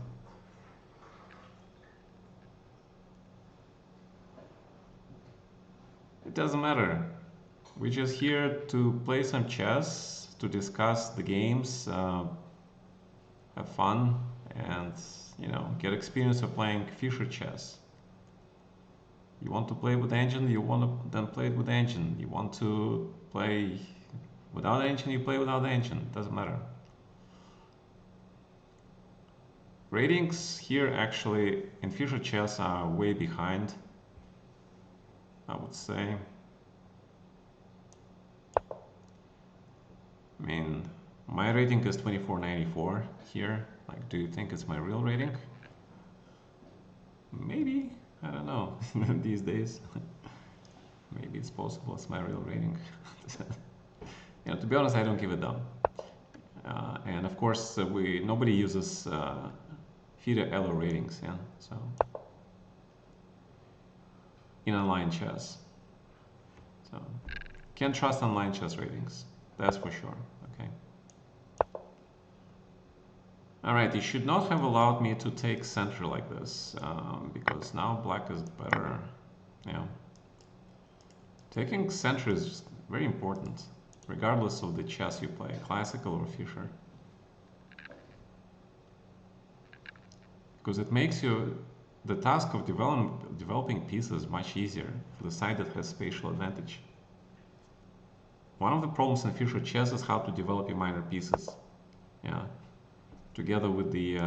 It doesn't matter. We're just here to play some chess, to discuss the games, have fun, and get experience of playing Fischer chess. You want to play with engine, you want to then play it with engine. You want to play without engine, you play without engine. It doesn't matter. Ratings here actually in Fischer chess are way behind, I would say. I mean, my rating is 2494 here. Like, do you think it's my real rating? Maybe, I don't know, these days. Maybe it's possible it's my real rating. To be honest, I don't give a damn. And of course, nobody uses FIDE ELO ratings, yeah, so in online chess. So, can't trust online chess ratings, that's for sure, okay. Alright, you should not have allowed me to take center like this, because now black is better, yeah. Taking center is very important, regardless of the chess you play, classical or Fischer. Because it makes the task of developing pieces much easier for the side that has spatial advantage. One of the problems in Fischer chess is how to develop your minor pieces, yeah, together with the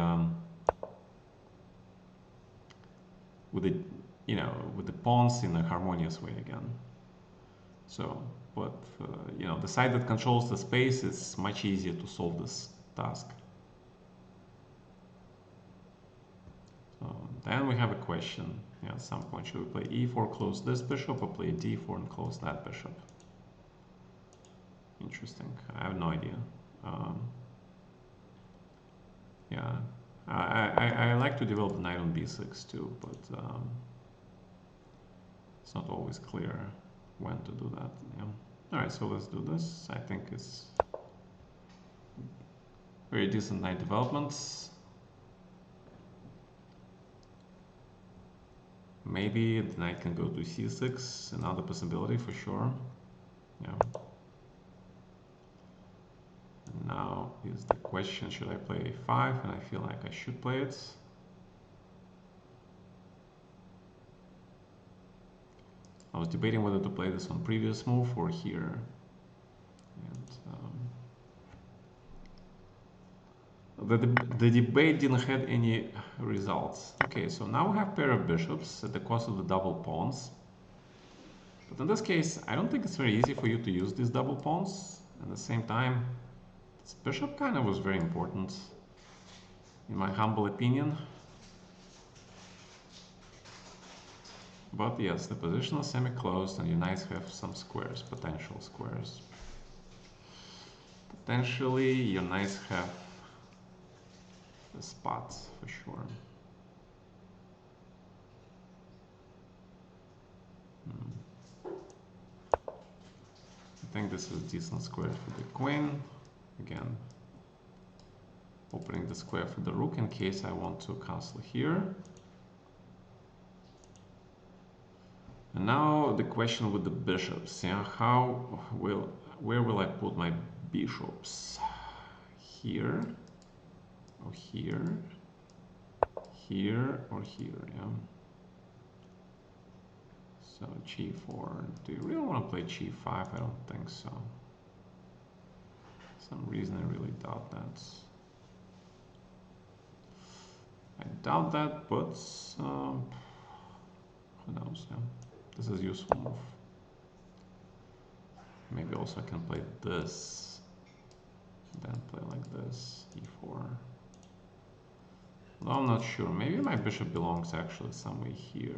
pawns in a harmonious way again. So, but the side that controls the space is much easier to solve this task. So then we have a question. Yeah, at some point, should we play e4, close this bishop, or play d4 and close that bishop? Interesting. I have no idea. Yeah, I like to develop the knight on b6 too, but it's not always clear when to do that. Yeah. All right, so let's do this. I think it's very decent knight developments. Maybe the knight can go to c6, another possibility for sure. Yeah. And now is the question, should I play a5? And I feel like I should play it. I was debating whether to play this on previous move or here. And the debate didn't have any results. Okay, so now we have pair of bishops at the cost of the double pawns. But in this case, I don't think it's very easy for you to use these double pawns. At the same time, this bishop kind of was very important, in my humble opinion. But yes, the position is semi-closed and your knights have some squares, potential squares. Potentially, your knights have the spots for sure. I think this is decent square for the queen. Again, opening the square for the rook in case I want to castle here. And now the question with the bishops. Yeah, where will I put my bishops? Here, or here, here, or here. Yeah. So g4. Do you really want to play g5? I don't think so. For some reason I really doubt that. I doubt that, but who knows? Yeah, this is a useful move. Maybe also I can play this, then play like this, e4. Well, I'm not sure. Maybe my bishop belongs actually somewhere here.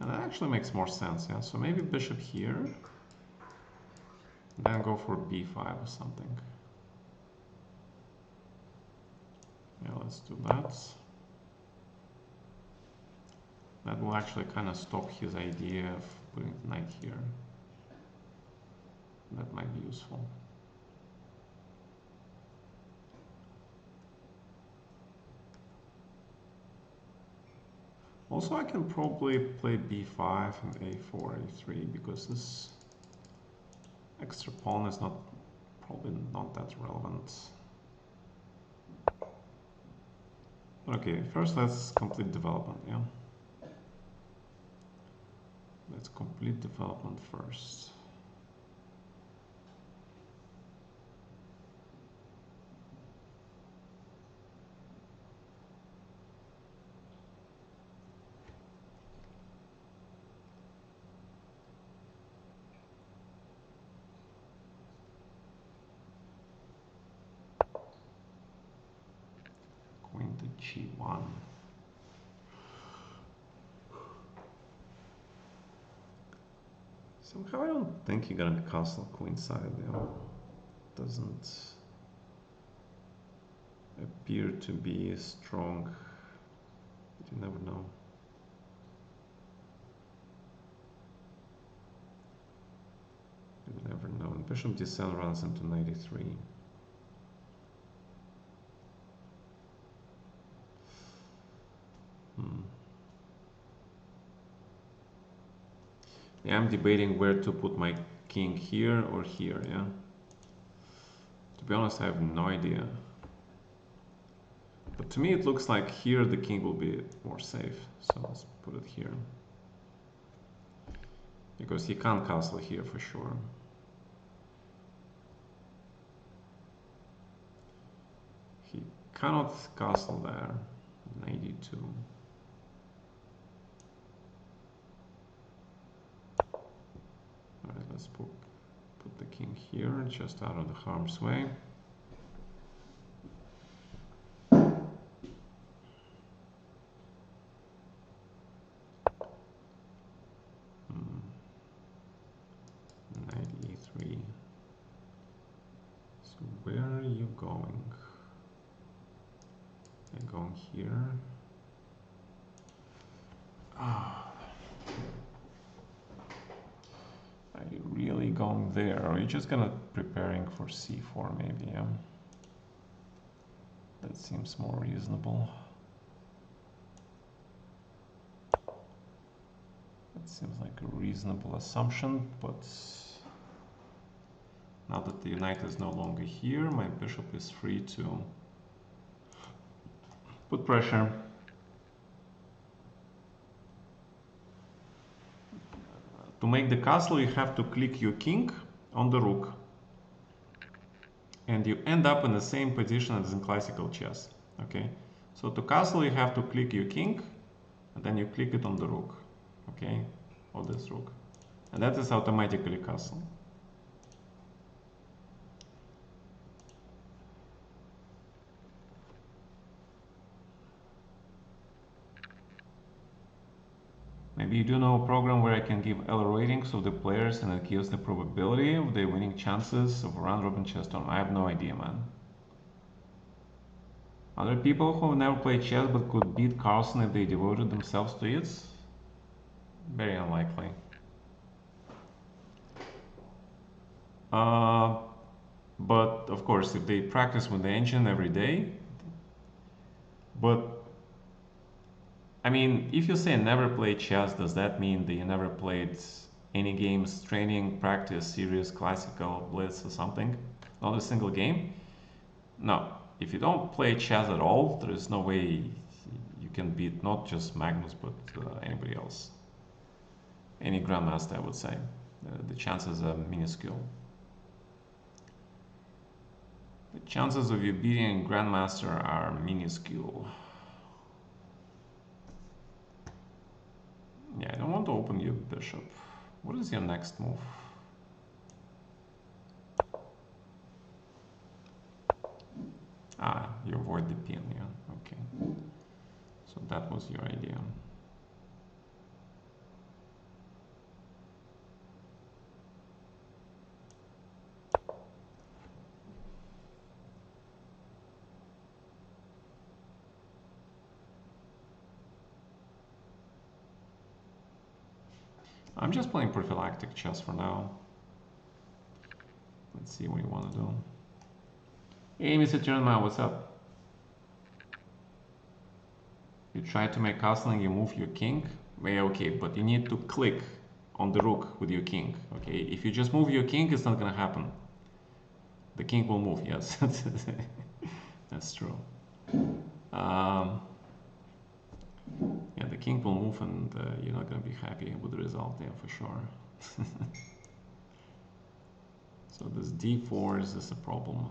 And that actually makes more sense, yeah? So maybe bishop here, then go for b5 or something. Yeah, let's do that. That will actually kind of stop his idea of putting the knight here. That might be useful. Also, I can probably play b5 and a4, a3 because this extra pawn is probably not that relevant. Okay, first let's complete development, yeah? Let's complete development first. Queen to g1. Somehow I don't think you're gonna castle queenside, you know. Doesn't appear to be strong, but you never know. You never know. And bishop d7 runs into 93. Yeah, I'm debating where to put my king, here or here, yeah? To be honest, I have no idea. But to me it looks like here the king will be more safe. So let's put it here. Because he can't castle here for sure. He cannot castle there. 92. Alright, let's put the king here, just out of the harm's way. 93. So where are you going? I'm going here. Are you really going there? Or are you just gonna preparing for c4 maybe, yeah? That seems more reasonable. That seems like a reasonable assumption, but now that the knight is no longer here, my bishop is free to put pressure. To make the castle, you have to click your king on the rook. And you end up in the same position as in classical chess. Okay, so to castle, you have to click your king, and then you click it on the rook. Okay, or this rook. And that is automatically castle. Maybe you do know a program where I can give L ratings of the players and it gives the probability of their winning chances of a round-robin chess tournament. I have no idea, man. Are there people who have never played chess but could beat Carlsen if they devoted themselves to it? Very unlikely. But of course, if they practice with the engine every day, but I mean, if you say never played chess, does that mean that you never played any games, training, practice, series, classical, blitz or something? Not a single game? No. If you don't play chess at all, there is no way you can beat not just Magnus, but anybody else. Any grandmaster, I would say. The chances are minuscule. The chances of you beating a grandmaster are minuscule. Yeah, I don't want to open your bishop. What is your next move? Ah, you avoid the pin, yeah, okay. So that was your idea. I'm just playing prophylactic chess for now. Let's see what you want to do. Hey, Mr. Turnman, what's up? You try to make castling, you move your king. Yeah, okay, but you need to click on the rook with your king. Okay, if you just move your king, it's not gonna happen. The king will move, yes. That's true. Yeah, the king will move and you're not gonna be happy with the result, yeah, for sure. So this d4 is a problem.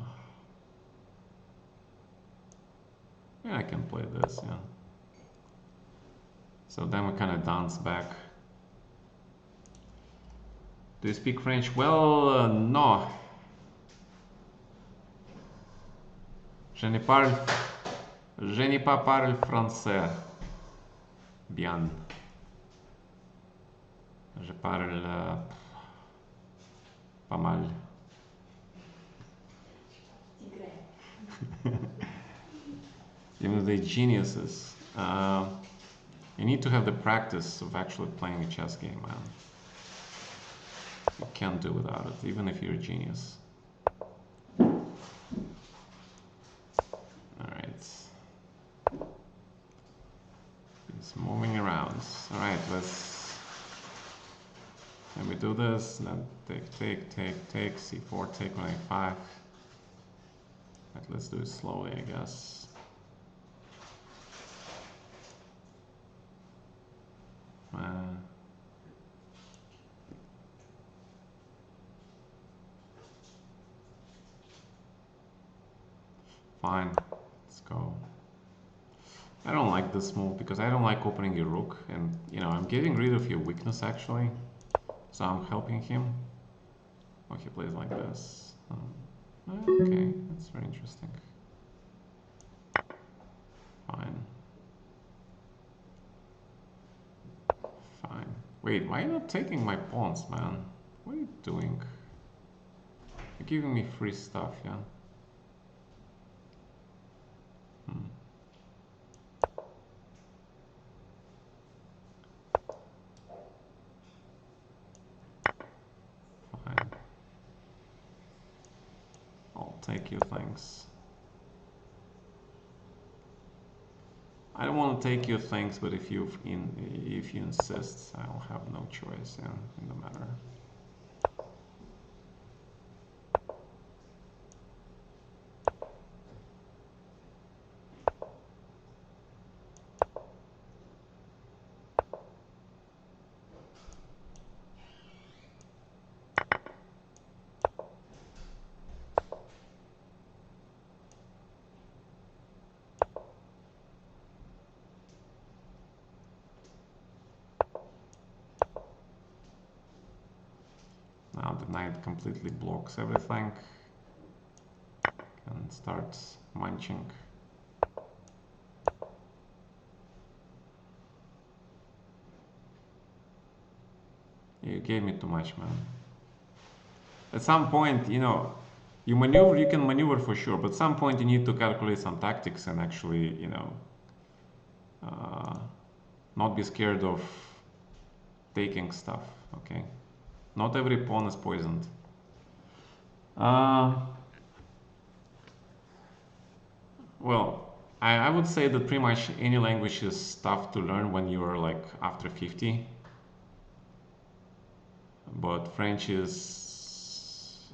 Yeah, I can play this, yeah. So then we kind of dance back. Do you speak French? Well, no. Je ne pas parle français. Bien. Je parle pas mal. Even though they're geniuses, you need to have the practice of actually playing a chess game, man. You can't do without it, even if you're a genius. Alright. It's moving around. Alright, let me do this. Then take, c4, take on a5. Right, let's do it slowly, I guess. Fine, let's go. I don't like this move because I don't like opening your rook, and you know, I'm getting rid of your weakness actually, so I'm helping him. Oh, he plays like this. Okay, that's very interesting. Fine. Fine. Wait, why are you not taking my pawns, man? What are you doing? You're giving me free stuff, yeah? Fine. I'll take your things. I don't want to take your things, but if you insist, I'll have no choice, yeah, in the matter. Now the knight completely blocks everything and starts munching. You gave me too much, man. At some point, you know, you can maneuver for sure, but at some point you need to calculate some tactics and actually, you know, not be scared of taking stuff, okay? Not every pawn is poisoned. Well, I would say that pretty much any language is tough to learn when you are like after 50. But French is,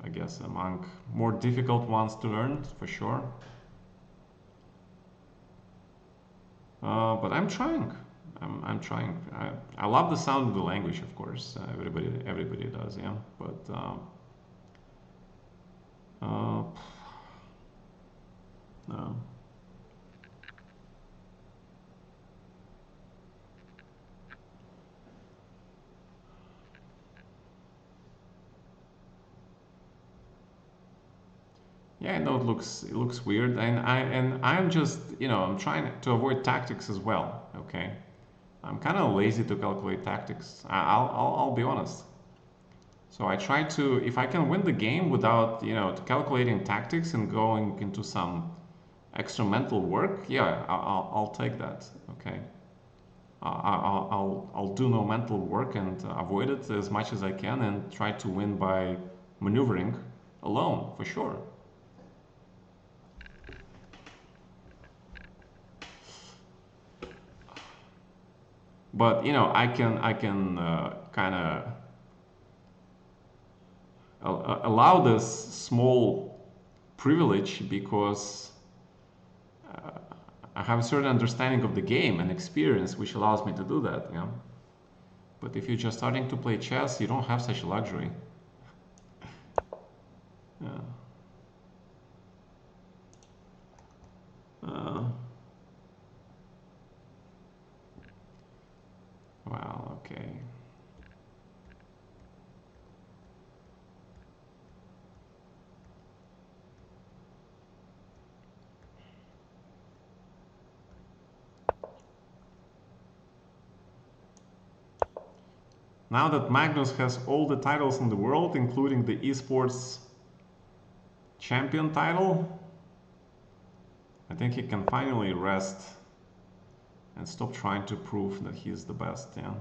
I guess, among more difficult ones to learn, for sure. But I'm trying. I'm trying. I love the sound of the language, of course. Everybody does, yeah. But no. Yeah, I know it looks weird, and I'm just, I'm trying to avoid tactics as well. Okay, I'm kind of lazy to calculate tactics. I'll be honest. So I try to, if I can win the game without, calculating tactics and going into some extra mental work, yeah, I'll take that. Okay, I'll do no mental work and avoid it as much as I can and try to win by maneuvering alone for sure. But I can kind of allow this small privilege because I have a certain understanding of the game and experience which allows me to do that. But if you're just starting to play chess, you don't have such a luxury. Yeah. Well, okay. Now that Magnus has all the titles in the world, including the esports champion title, I think he can finally rest and stop trying to prove that he's the best, yeah.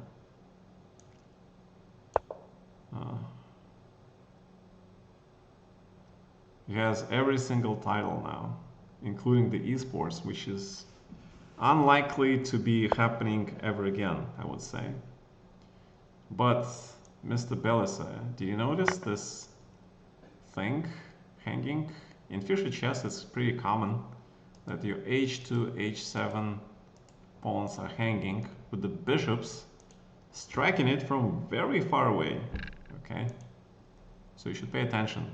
He has every single title now, including the esports, which is unlikely to be happening ever again, I would say. But, Mr. Belisa, do you notice this thing hanging? In Fischer Chess, it's pretty common that your h2, h7 pawns are hanging with the bishops striking it from very far away. Okay, so you should pay attention.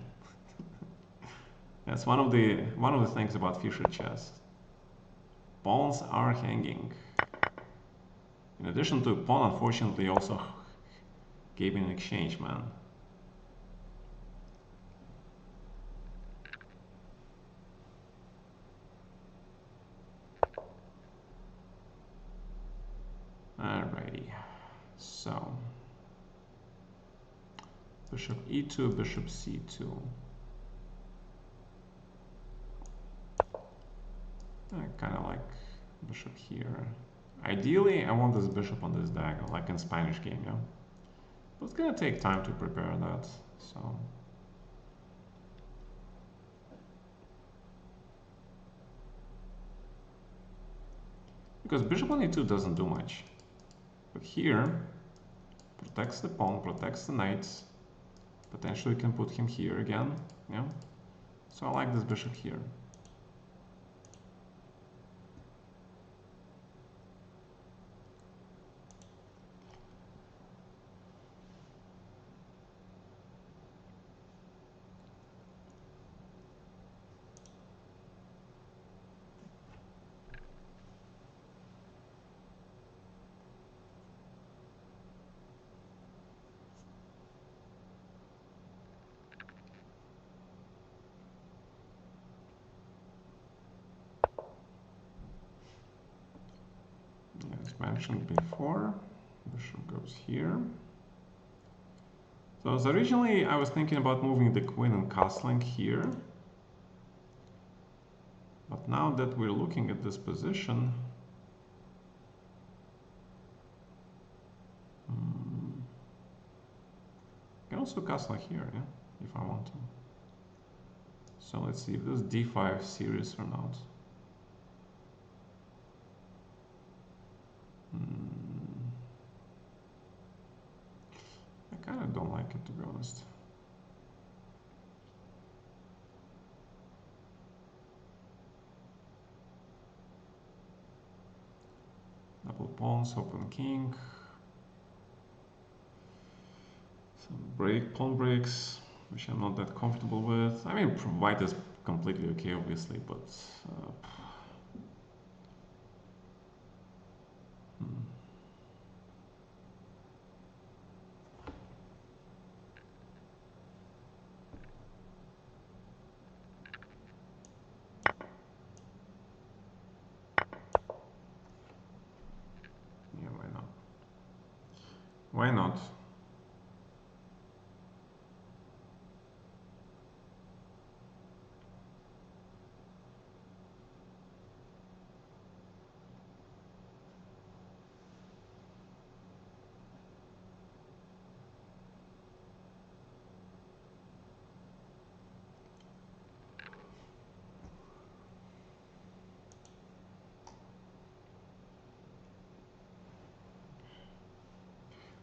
That's one of the things about Fischer Chess. Pawns are hanging. In addition to pawn, unfortunately, also gave in exchange, man. Alrighty, so bishop e2, bishop c2. I kind of like bishop here. Ideally, I want this bishop on this diagonal, like in Spanish game, yeah. But it's gonna take time to prepare that, so. Because bishop on e2 doesn't do much. But here, protects the pawn, protects the knights. Potentially can put him here again, yeah. So I like this bishop here. As mentioned before, bishop goes here. So as originally I was thinking about moving the queen and castling here. But now that we're looking at this position, I can also castle here, yeah, if I want to. So let's see if this d5 serious or not. I kind of don't like it, to be honest. pawns, open king. Some pawn breaks, which I'm not that comfortable with. I mean, white is completely okay, obviously, but yeah, why not? Why not?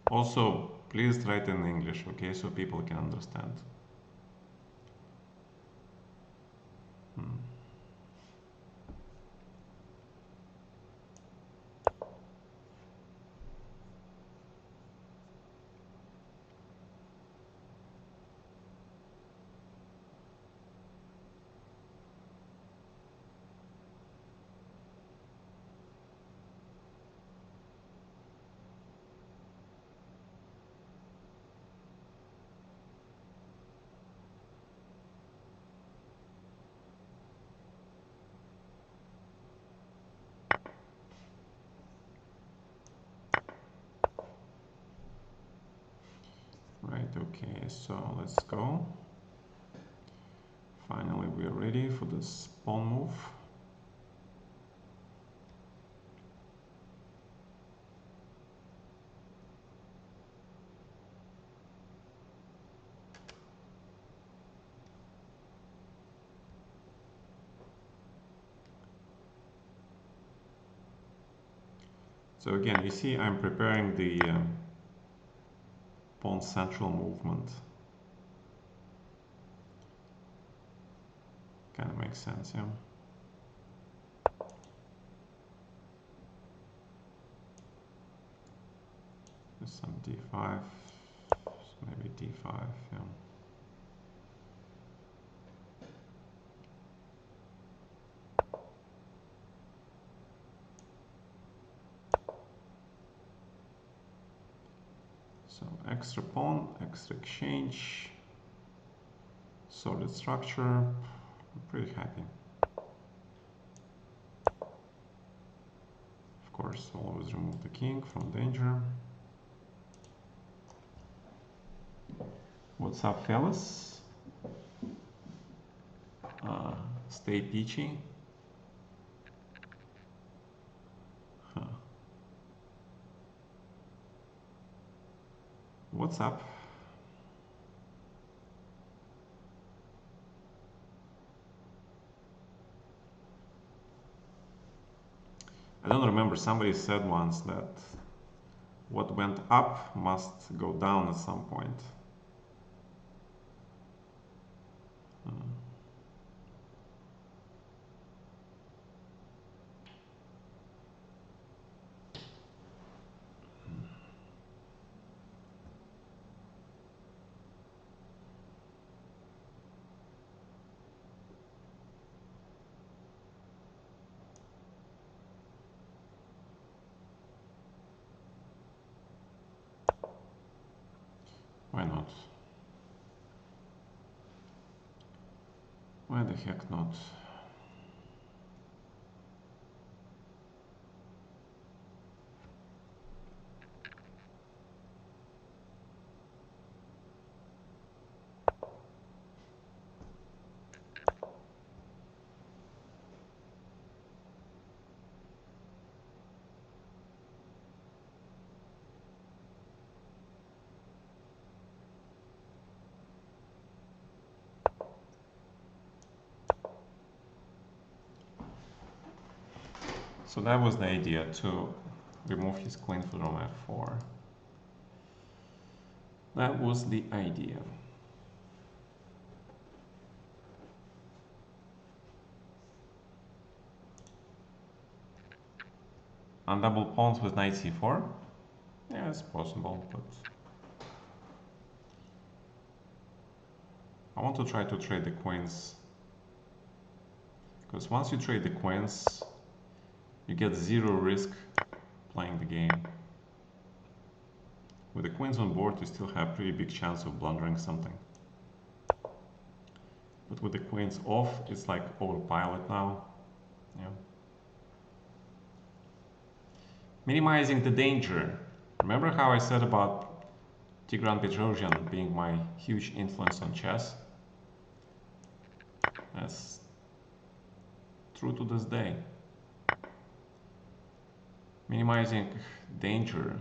Also, please write in English, okay, so people can understand. Right, okay, so let's go. Finally, we are ready for this pawn move. So again, you see I'm preparing the pawn central movement. Kind of makes sense, yeah. There's some d5, maybe d5, yeah. So extra pawn, extra exchange, solid structure. I'm pretty happy. Of course, always remove the king from danger. What's up, fellas? Stay peachy. Huh. What's up? I don't remember, somebody said once that what went up must go down at some point. Why not? Why the heck not? So that was the idea, to remove his queen from f4. That was the idea. on double pawns with knight c4. Yeah, it's possible, but I want to try to trade the queens, because once you trade the queens, you get zero risk playing the game. With the queens on board, you still have pretty big chance of blundering something. But with the queens off, it's like autopilot now. Yeah. Minimizing the danger. Remember how I said about Tigran Petrosian being my huge influence on chess? That's true to this day. Minimizing danger,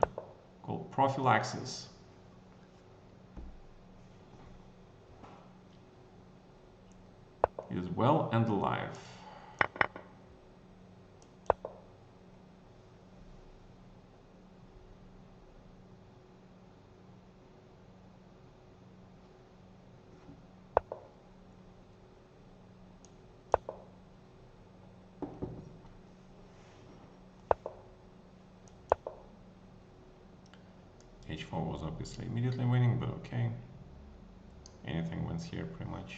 called prophylaxis. Is well and alive. H4 was obviously immediately winning, but okay. Anything wins here pretty much.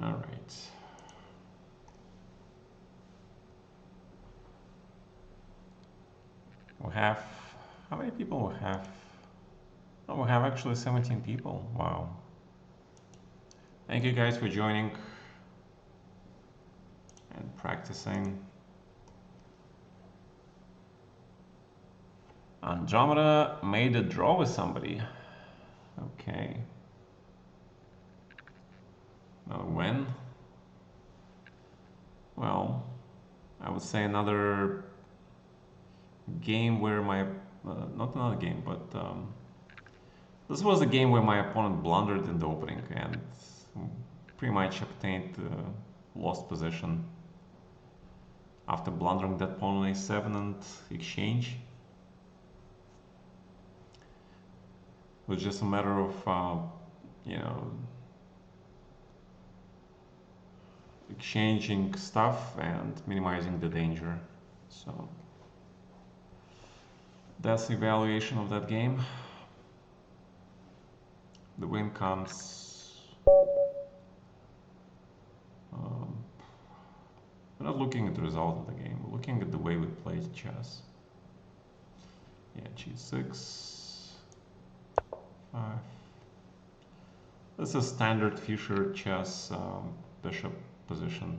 All right. We have, how many people we have? Oh, we have actually 17 people. Wow. Thank you guys for joining and practicing. Andromeda made a draw with somebody. Okay. When? Well, I would say another game where my, not another game, but this was a game where my opponent blundered in the opening and pretty much obtained lost position after blundering that pawn on a7 and exchange. It was just a matter of, you know, exchanging stuff and minimizing the danger. So that's the evaluation of that game. The win comes. We're not looking at the result of the game. We're looking at the way we played chess. Yeah, g6, 5. This is a standard Fischer Chess bishop position.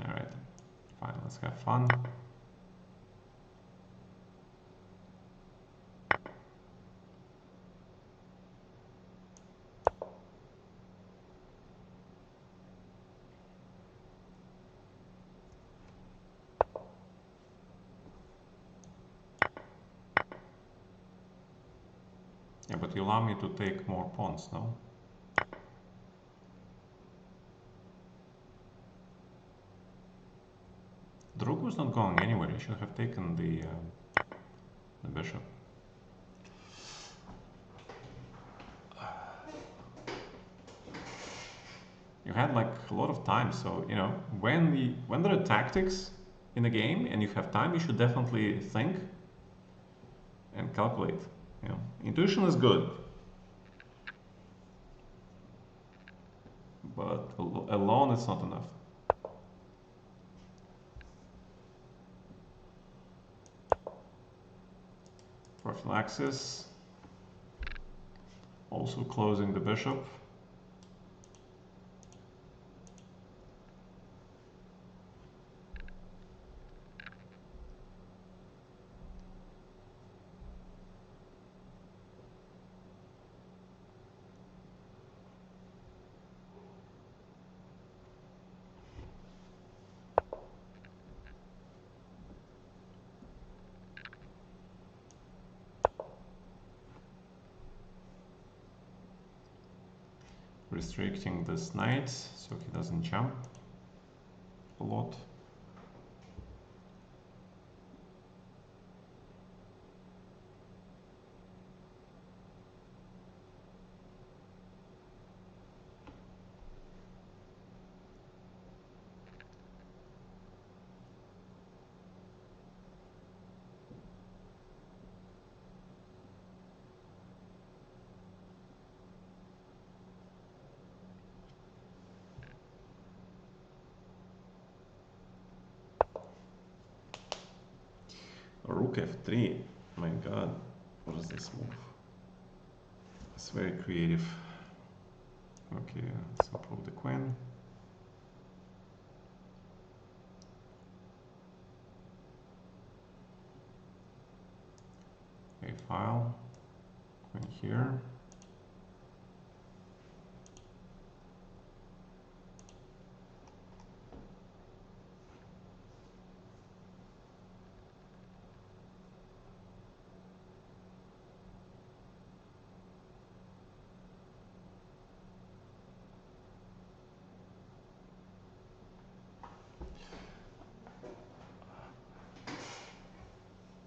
All right, fine, let's have fun. Yeah, but you allow me to take more pawns, no? The rook was not going anywhere. You should have taken the bishop. You had like a lot of time, so you know when there are tactics in the game and you have time, you should definitely think and calculate. You know, intuition is good, but alone it's not enough. Prophylaxis, also closing the bishop. restricting this knight so he doesn't jump a lot. Rook f3. My god, what is this move? It's very creative. Okay, let's improve the queen. A file. Queen here.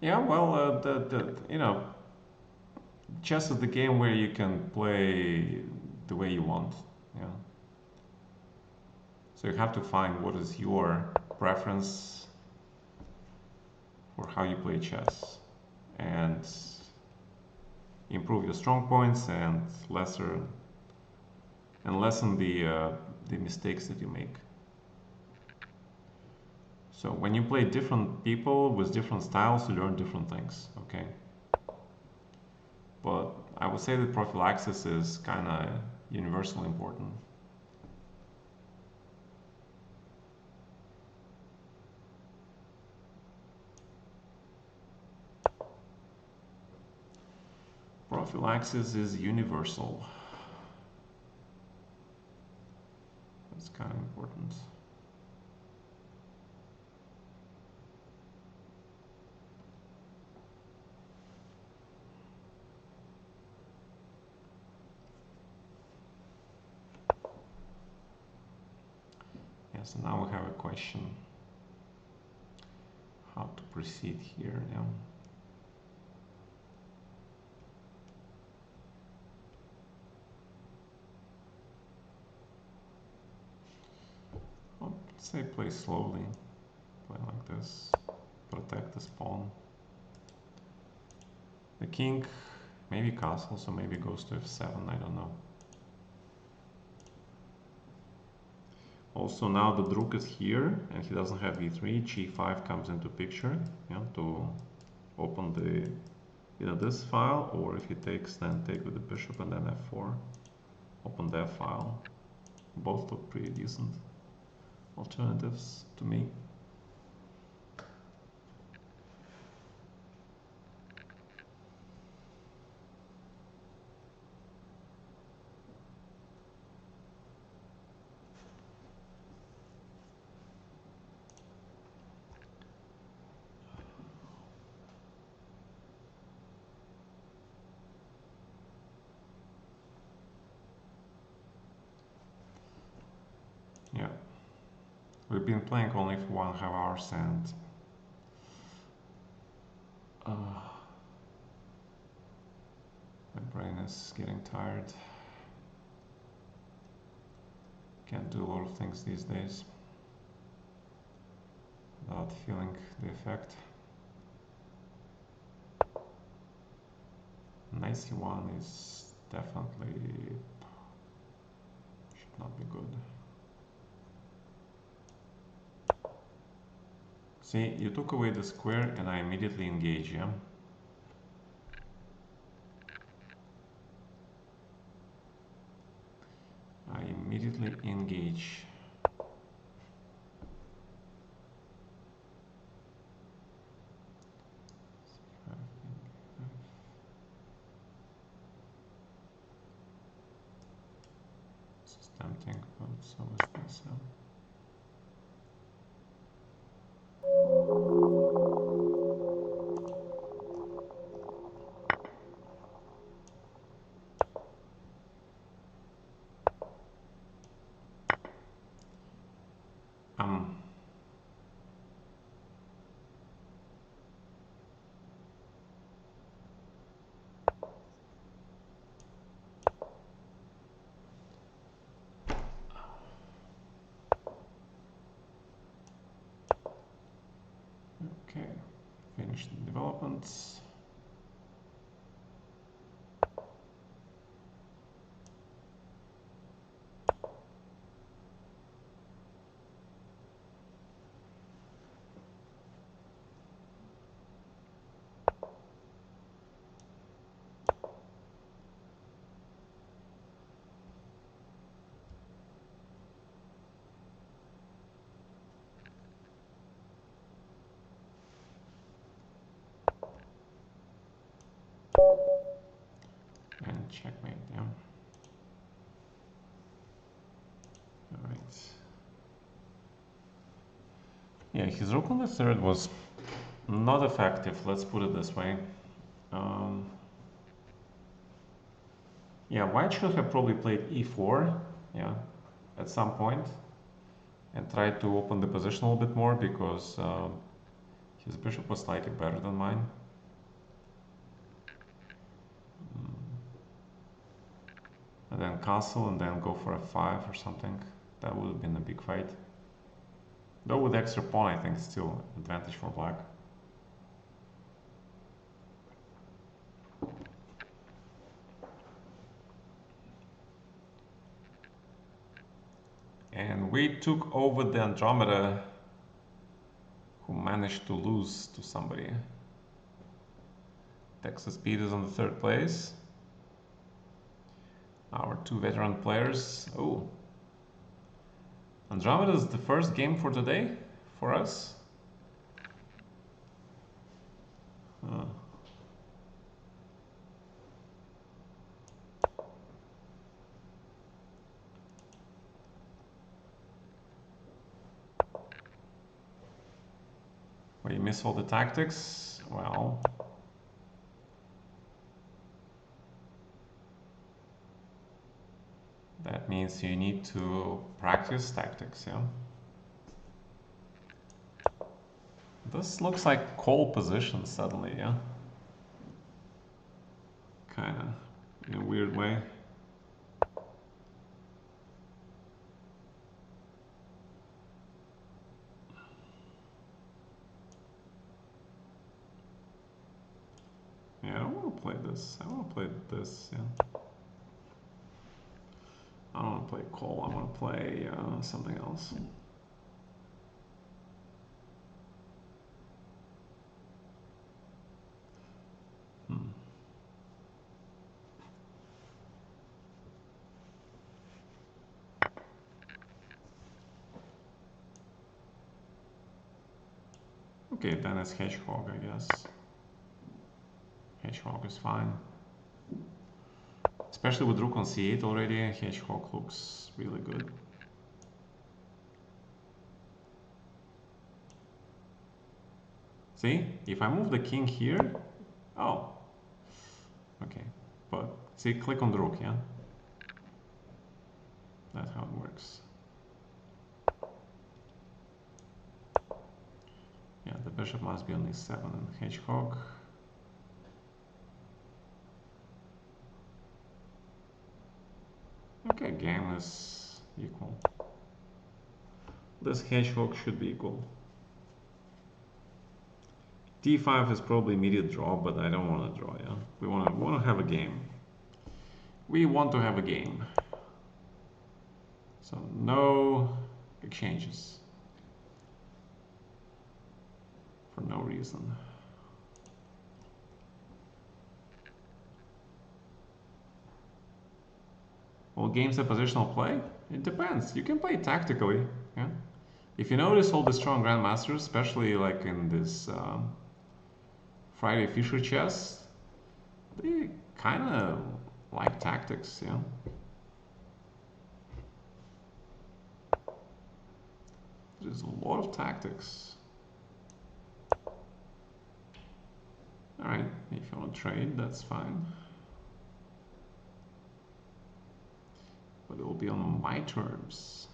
Yeah, well, you know, chess is the game where you can play the way you want. Yeah. So you have to find what is your preference for how you play chess, and improve your strong points and lessen the mistakes that you make. So when you play different people with different styles, you learn different things, okay? But I would say that prophylaxis is kind of universally important. Prophylaxis is universal. That's kind of important. So now we have a question how to proceed here. Yeah. Well, say play slowly, play like this, protect this pawn. The king maybe castles, so maybe goes to f7, I don't know. Also now the rook is here and he doesn't have e3, g5 comes into picture, yeah, to open the either this file, or if he takes, then take with the bishop and then f4, open that file. Both look pretty decent alternatives to me. Yeah, we've been playing only for 1.5 hours and my brain is getting tired. Can't do a lot of things these days without feeling the effect. Knight c1 is definitely should not be good. See, you took away the square and I immediately engage, yeah? I immediately engage. This is tempting, but so is this. Okay, finish the developments. And checkmate, yeah. All right. Yeah, his rook on the third was not effective, let's put it this way. Yeah, white should have probably played e4, yeah, at some point, and tried to open the position a little bit more because his bishop was slightly better than mine. And then castle and then go for f5 or something. That would have been a big fight. Though with extra pawn, I think it's still advantage for black. And we took over the Andromeda, who managed to lose to somebody. Texas Pete is on the third place. Our two veteran players. Oh, Andromeda is the first game for today for us. Where you miss all the tactics. Well, that means you need to practice tactics, yeah? This looks like call position suddenly, yeah? Kinda, in a weird way. Yeah, I don't want to play this. I want to play this, yeah. I don't want to play call, I want to play something else. Okay, then it's hedgehog, I guess. Hedgehog is fine. Especially with rook on c8 already, hedgehog looks really good. See, if I move the king here, oh, okay, but see, click on the rook, yeah? That's how it works. Yeah, the bishop must be on e7 and hedgehog. Okay, game is equal. This hedgehog should be equal. d5 is probably immediate draw, but I don't want to draw, yeah? We want to have a game. We want to have a game. So no exchanges. For no reason. Well, games of positional play? It depends. You can play tactically, yeah? If you notice all the strong grandmasters, especially like in this Friday Fischer Chess, they kind of like tactics, yeah? There's a lot of tactics. Alright, if you want to trade, that's fine. But it will be on my terms.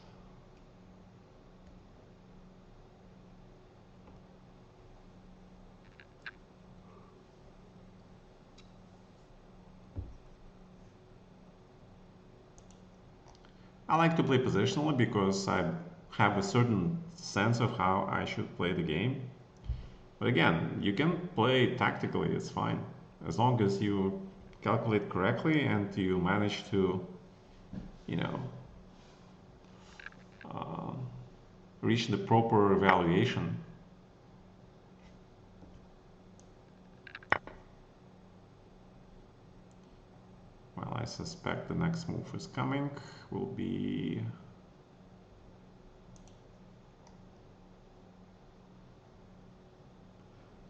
I like to play positionally because I have a certain sense of how I should play the game. But again, you can play tactically, it's fine. As long as you calculate correctly and you manage to, you know, uh, reach the proper evaluation. Well, I suspect the next move is coming, will be...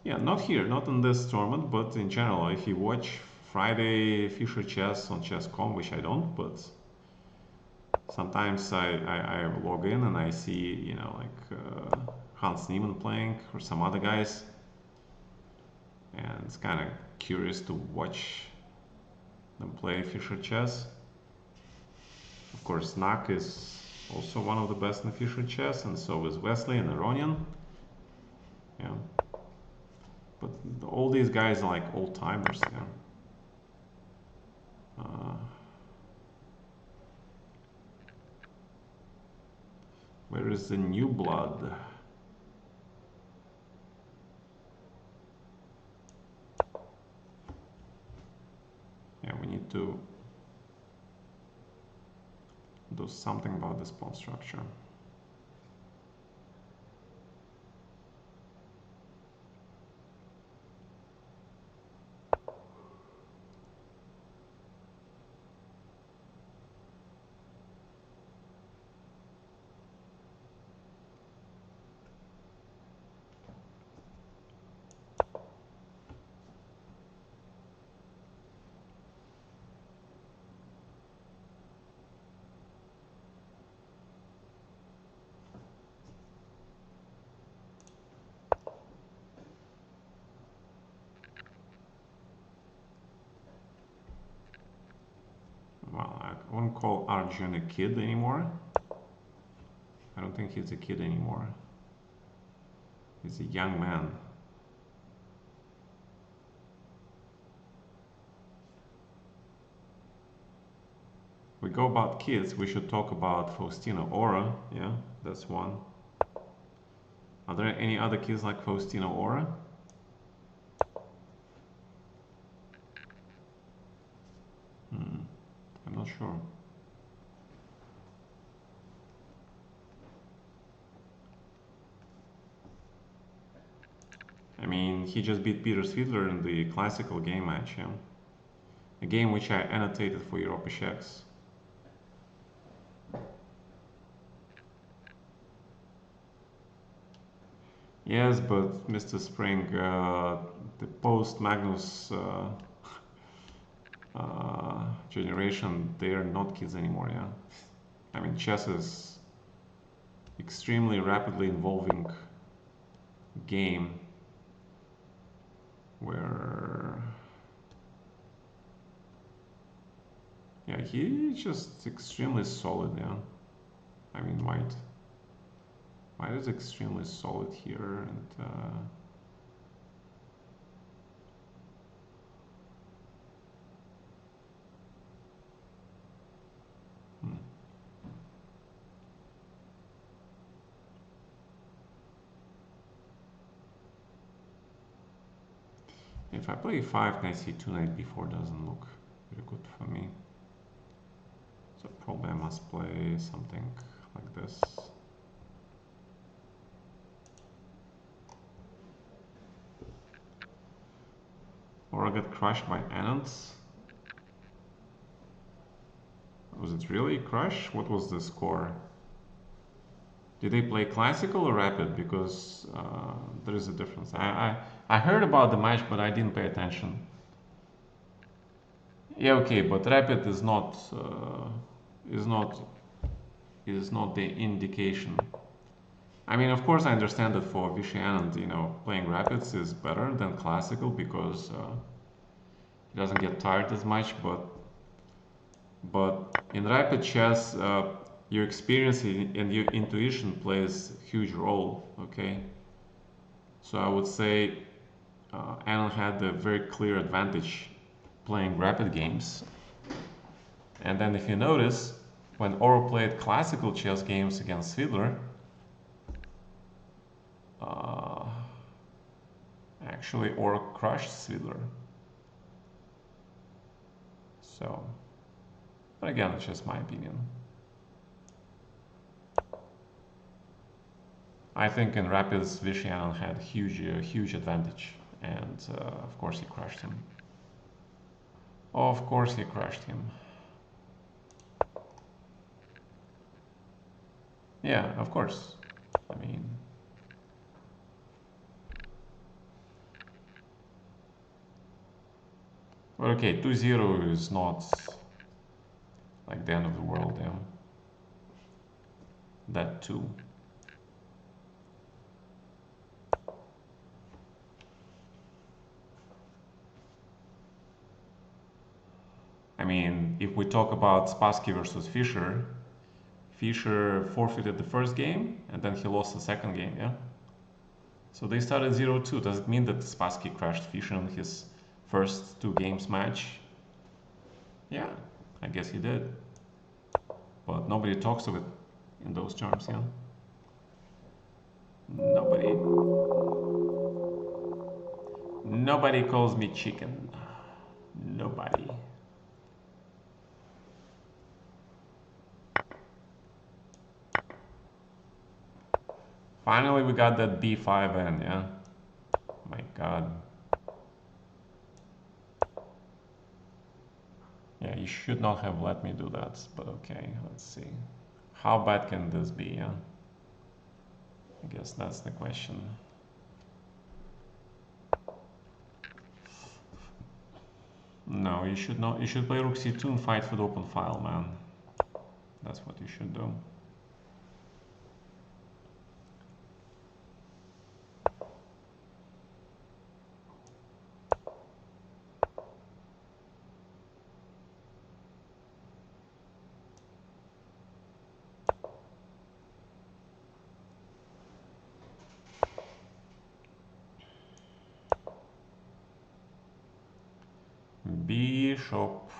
Yeah, not here, not in this tournament, but in general, if you watch Friday Fischer Chess on chess.com, which I don't, but sometimes I log in and I see, you know, like Hans Niemann playing or some other guys, and it's kind of curious to watch them play Fischer Chess. Of course, Nak is also one of the best in Fischer Chess, and so is Wesley and Aronian. Yeah. But all these guys are like old timers, yeah. Where is the new blood? Yeah, we need to do something about this pawn structure. Well, I wouldn't call Arjun a kid anymore. I don't think he's a kid anymore. He's a young man. We go about kids, we should talk about Faustino Ora. Yeah, that's one. Are there any other kids like Faustino Ora? I'm not sure. I mean, he just beat Peter Svidler in the classical game match, yeah? A game which I annotated for Europa Checks. Yes, but Mr. Spring, the post-Magnus generation, they are not kids anymore, yeah? I mean, chess is extremely rapidly evolving game where, yeah, he's just extremely solid, yeah? I mean, White is extremely solid here, and if I play 5 knight c2 knight b4 doesn't look very good for me. So probably I must play something like this. Or I get crushed by Anand. Was it really crush? What was the score? Did they play classical or rapid? Because there is a difference. I heard about the match, but I didn't pay attention. Yeah, okay, but rapid is not the indication. I mean, of course, I understand that for Vishy Anand, you know, playing rapids is better than classical because he doesn't get tired as much. But in rapid chess, your experience and your intuition plays a huge role. Okay, so I would say Anand had a very clear advantage playing rapid games. And then if you notice, when Oro played classical chess games against Fiedler, actually Oro crushed Fiedler. So, but again, it's just my opinion. I think in Rapids, Vishian had huge advantage, and of course he crushed him. Of course he crushed him. Yeah, of course. I mean, well, okay, 2-0 is not like the end of the world, yeah. That too. I mean, if we talk about Spassky versus Fischer, Fischer forfeited the first game and then he lost the second game, yeah? So they started 0-2. Does it mean that Spassky crushed Fischer in his first 2 games match? Yeah, I guess he did. But nobody talks of it in those terms, yeah? Nobody calls me chicken. Nobody. Finally we got that b5 in, yeah? My god. Yeah, you should not have let me do that, but okay, let's see. How bad can this be, yeah? I guess that's the question. No, you should not. You should play rook c2 and fight for the open file, man. That's what you should do. Bishop.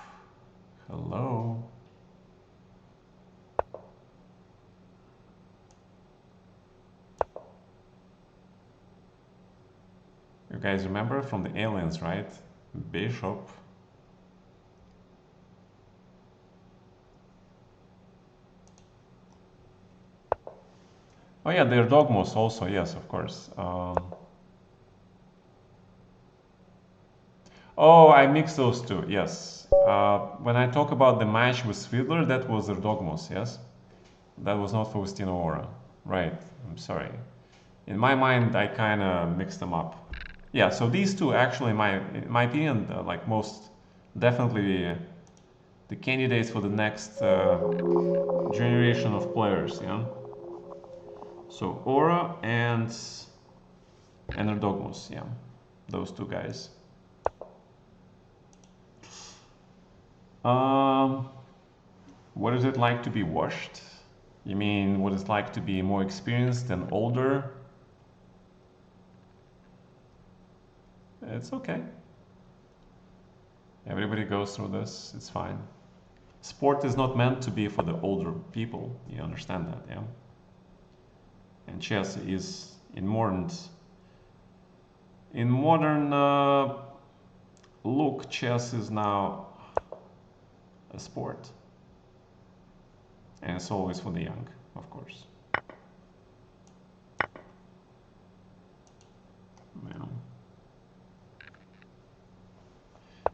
Hello. You guys remember from the aliens, right? Bishop. Oh yeah, they're dogmos also, yes, of course. Oh, I mixed those two, yes. When I talk about the match with Fiedler, that was Erdogmos, yes? That was not Faustino Ora. Right, I'm sorry. In my mind, I kind of mixed them up. Yeah, so these two actually, in my opinion, like most definitely the candidates for the next generation of players, yeah? So Ora and Erdogmos, yeah, those two guys. What is it like to be washed? You mean what it's like to be more experienced and older? It's okay. Everybody goes through this, it's fine. Sport is not meant to be for the older people, you understand that, yeah? And chess is, in modern look, chess is now a sport. And it's always for the young, of course. Yeah.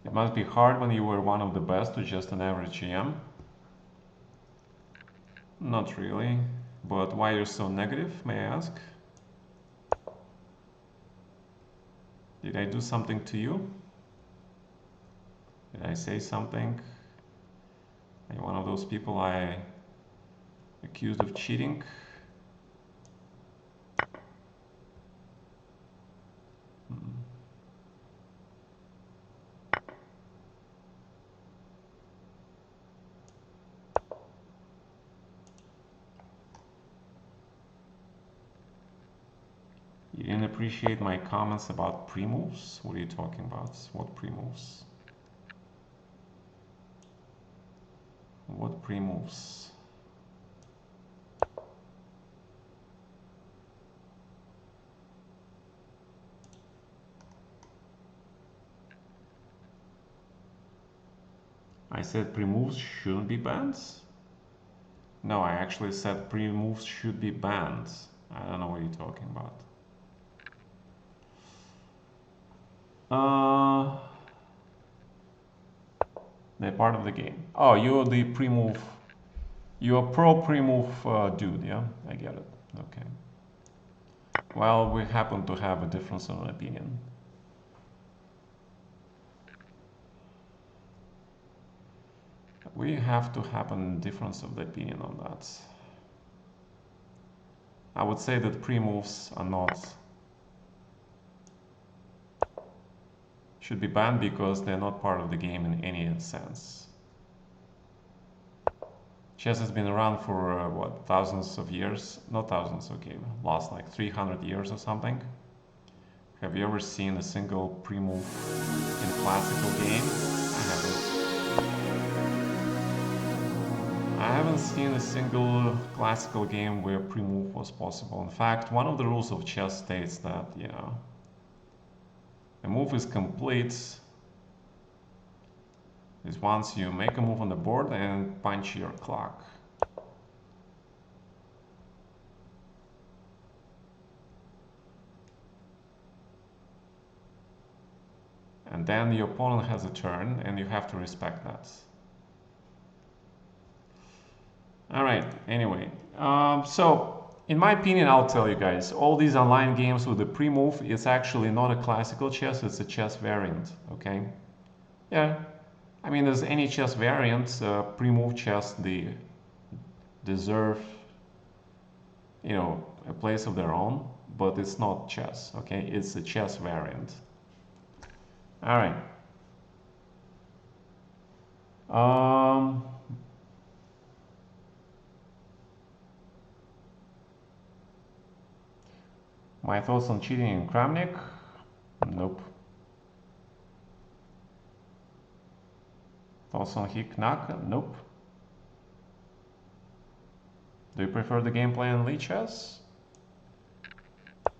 It must be hard when you were one of the best to just an average GM. Not really, but why you're so negative, may I ask? Did I do something to you? Did I say something? Are you one of those people I accused of cheating? You didn't appreciate my comments about pre-moves? What are you talking about? What pre-moves? What pre-moves? I said pre-moves shouldn't be banned? No, I actually said pre-moves should be banned. I don't know what you're talking about. They're part of the game. Oh, you're the pre-move. You're a pro pre-move dude, yeah? I get it. Okay. Well, we happen to have a difference of opinion. We have to have a difference of the opinion on that. I would say that pre-moves are not should be banned because they're not part of the game in any sense. Chess has been around for what, thousands of years? Not thousands, okay, last like 300 years or something. Have you ever seen a single pre-move in a classical game? I haven't. I haven't seen a single classical game where pre-move was possible. In fact, one of the rules of chess states that, you know, a move is complete is once you make a move on the board and punch your clock. And then the opponent has a turn and you have to respect that. Alright, anyway, so in my opinion, I'll tell you guys, all these online games with the pre-move, it's actually not a classical chess, it's a chess variant, okay? Yeah, I mean, there's any chess variant, pre-move chess, they deserve, you know, a place of their own, but it's not chess, okay? It's a chess variant. Alright. My thoughts on cheating in Kramnik? Nope. Thoughts on Hick-Knack? Nope. Do you prefer the gameplay in Lee Chess?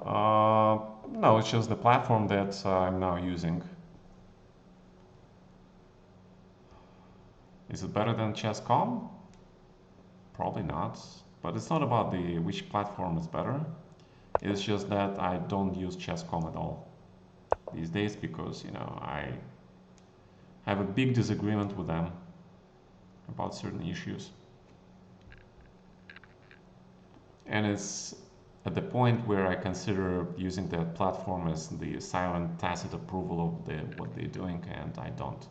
No, it's just the platform that I'm now using. Is it better than Chess.com? Probably not. But it's not about the which platform is better. It's just that I don't use Chess.com at all these days because, you know, I have a big disagreement with them about certain issues. And it's at the point where I consider using that platform as the silent, tacit approval of what they're doing, and I don't.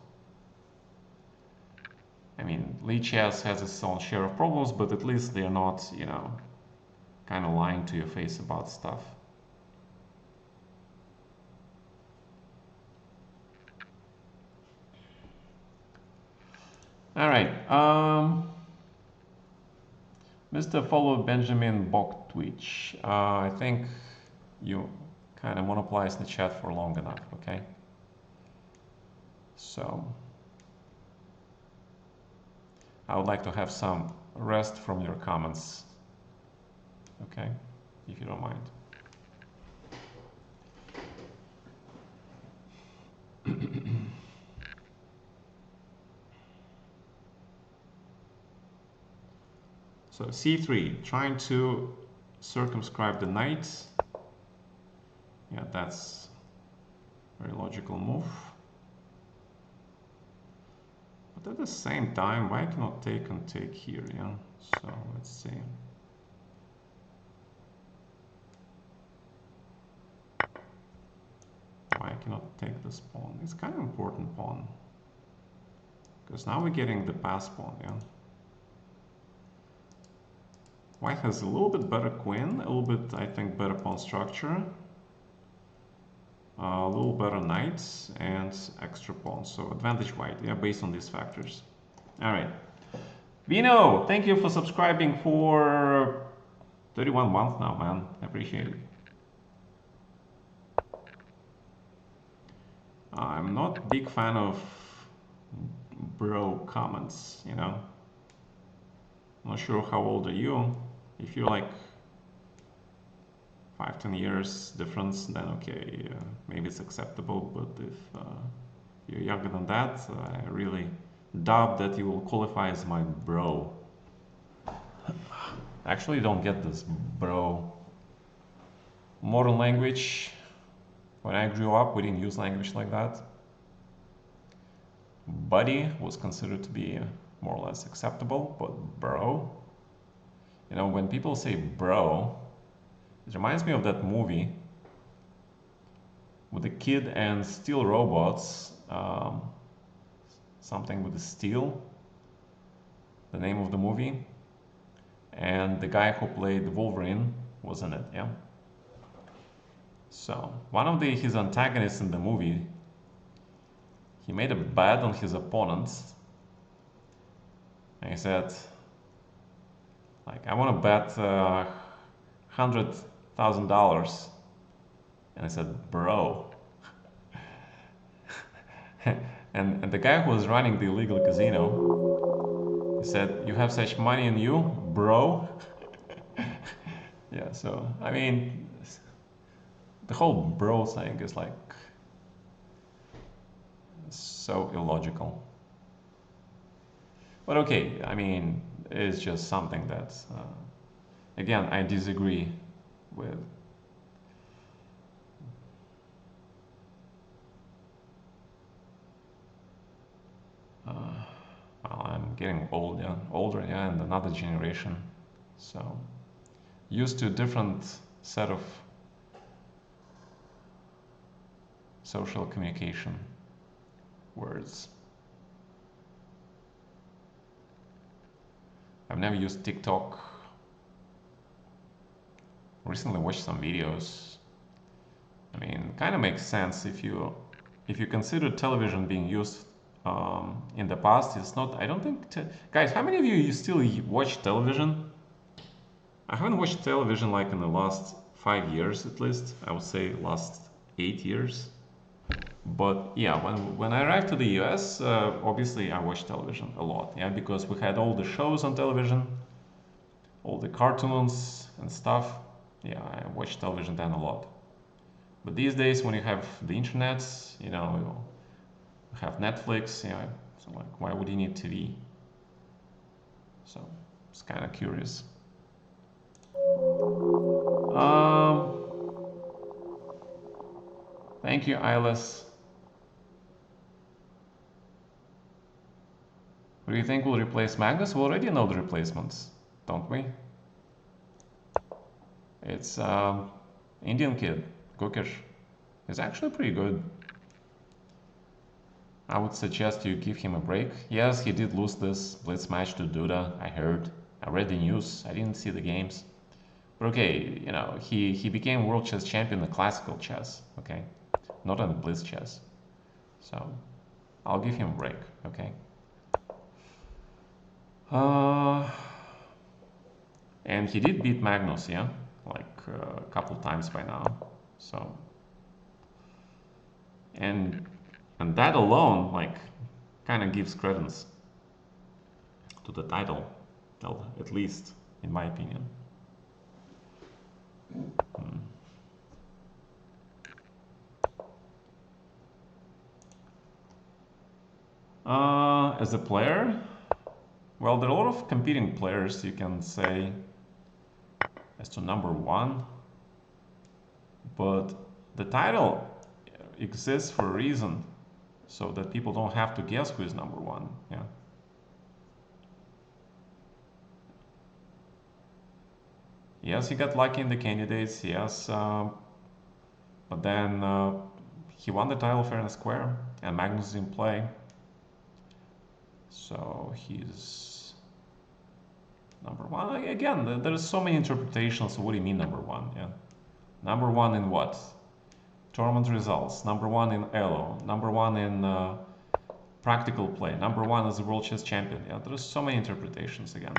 I mean, Lee Chess has its own share of problems, but at least they're not, you know, kind of lying to your face about stuff. All right. Mr. Follow Benjamin Bok Twitch. I think you kind of monopolized the chat for long enough, okay? So I would like to have some rest from your comments, okay? If you don't mind. So c3, trying to circumscribe the knight. Yeah, that's a very logical move. But at the same time, why cannot take and take here, yeah? So let's see. Why cannot take this pawn? It's kind of important pawn. Because now we're getting the pass pawn, yeah? White has a little bit better queen, a little bit, I think, better pawn structure, a little better knights, and extra pawns. So advantage white, yeah, based on these factors. All right. Vino, thank you for subscribing for 31 months now, man. I appreciate it. I'm not a big fan of bro comments, you know. Not sure how old are you. If you're like 5-10 years difference, then okay, maybe it's acceptable. But if you're younger than that, I really doubt that you will qualify as my bro. Actually, don't get this, bro. Modern language. When I grew up, we didn't use language like that. Buddy was considered to be more or less acceptable, but bro, you know, when people say bro, it reminds me of that movie with the kid and steel robots, something with the steel, the name of the movie, and the guy who played Wolverine was in it, yeah. So one of his antagonists in the movie, he made a bet on his opponents, and he said, like, I want to bet $100,000, and I said, bro. and the guy who was running the illegal casino, he said, you have such money in you, bro? Yeah, so, I mean, the whole bro thing is like so illogical. But okay, I mean, it's just something that, again, I disagree with. Well, I'm getting older, yeah, and another generation, so used to a different set of social communication words. I've never used TikTok. Recently watched some videos. I mean, kind of makes sense if you consider television being used in the past. It's not. I don't think. Guys, how many of you still watch television? I haven't watched television like in the last 5 years at least. I would say last 8 years. But yeah, when I arrived to the US, obviously I watched television a lot, yeah, because we had all the shows on television, all the cartoons and stuff. Yeah, I watched television then a lot. But these days, when you have the internet, you know, you have Netflix, yeah, so like, why would you need TV? So it's kind of curious. Thank you, Eyeless. Who do you think will replace Magnus? We already know the replacements, don't we? It's Indian kid, Gukesh. He's actually pretty good. I would suggest you give him a break. Yes, he did lose this blitz match to Duda, I heard. I read the news, I didn't see the games. But okay, you know, he became world chess champion in the classical chess, okay? Not in the blitz chess. So, I'll give him a break, okay? And he did beat Magnus, yeah? Like a couple times by now. So, and that alone, like, kind of gives credence to the title, at least in my opinion. As a player, well, there are a lot of competing players, you can say, as to number one, but the title exists for a reason, so that people don't have to guess who is number one, yeah. Yes, he got lucky in the candidates, yes, but then he won the title fair and square, and Magnus is in play. So he's number one. Again, there's so many interpretations of what do you mean number one, yeah? Number one in what? Tournament results. Number one in ELO. Number one in practical play. Number one as a world chess champion. Yeah, there's so many interpretations again.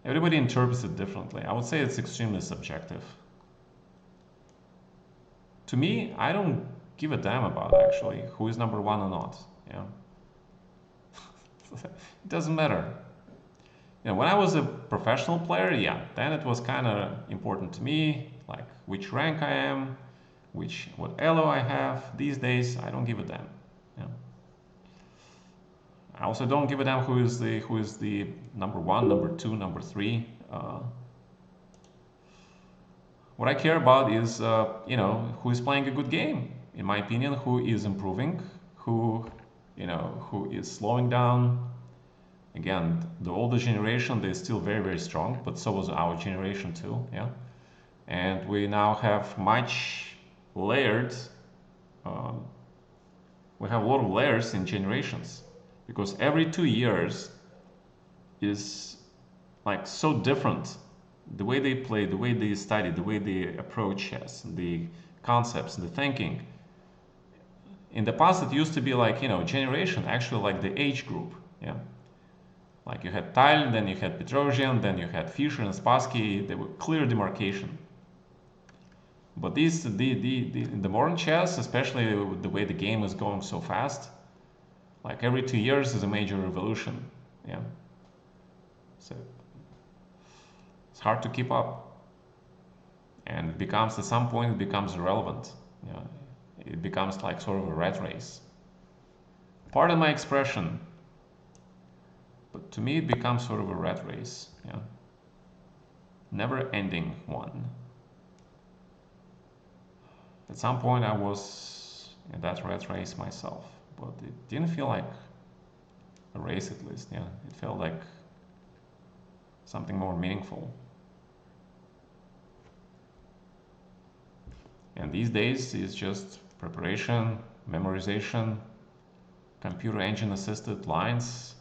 Everybody interprets it differently. I would say it's extremely subjective. To me, I don't give a damn about actually who is number one or not. Yeah, it doesn't matter. You know, when I was a professional player, yeah, then it was kind of important to me, like which rank I am, what elo I have. These days, I don't give a damn. Yeah. I also don't give a damn who is the number 1, number 2, number 3. What I care about is who is playing a good game. In my opinion, who is improving, who is slowing down. Again, the older generation, they're still very, very strong, but so was our generation too, yeah. And we now have much layered, we have a lot of layers in generations, because every 2 years is like so different. The way they play, the way they study, the way they approach chess, the concepts, the thinking. In the past, it used to be like, generation, actually like the age group, yeah. Like you had Tile, then you had Petrosian, then you had Fischer and Spassky. They were clear demarcation. But in the modern chess, especially with the way the game is going so fast, like every 2 years is a major revolution. Yeah. So it's hard to keep up. And it becomes, at some point, it becomes irrelevant. Yeah. It becomes like sort of a rat race. Pardon my expression. But to me, it becomes sort of a rat race, yeah. Never-ending one. At some point, I was in that rat race myself, but it didn't feel like a race, at least, yeah. It felt like something more meaningful. And these days, it's just preparation, memorization, computer engine-assisted lines.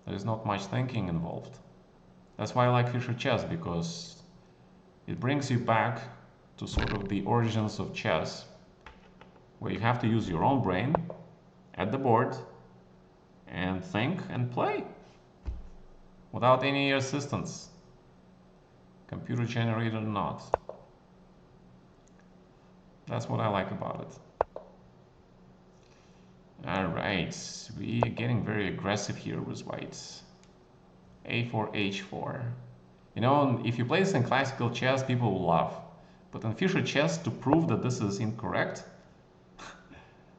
There's not much thinking involved. That's why I like Fischer Chess, because it brings you back to sort of the origins of chess, where you have to use your own brain at the board and think and play without any assistance, computer generated or not. That's what I like about it. Alright, we are getting very aggressive here with white. A4, H4. If you play this in classical chess, people will laugh. But in Fischer Chess, to prove that this is incorrect,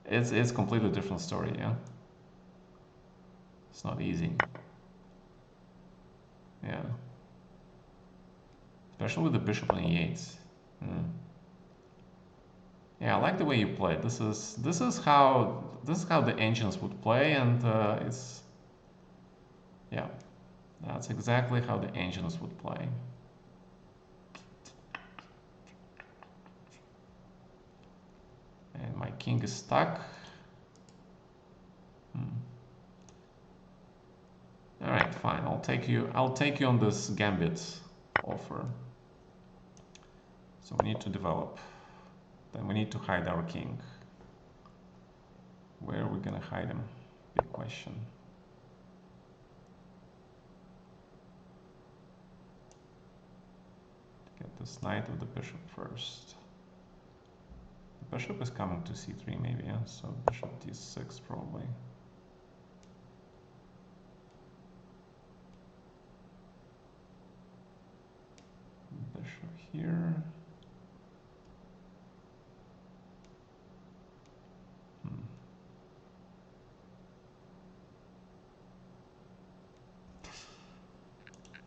it's completely different story, yeah? It's not easy. Yeah. Especially with the bishop on e8. Yeah, I like the way you play. This is how the engines would play, and that's exactly how the engines would play. And my king is stuck. All right, fine. I'll take you on this gambit offer. So we need to develop. Then we need to hide our king. Where are we gonna hide him? Big question. Get this knight of the bishop first. The bishop is coming to c3 maybe, yeah? So bishop d6 probably. Bishop here.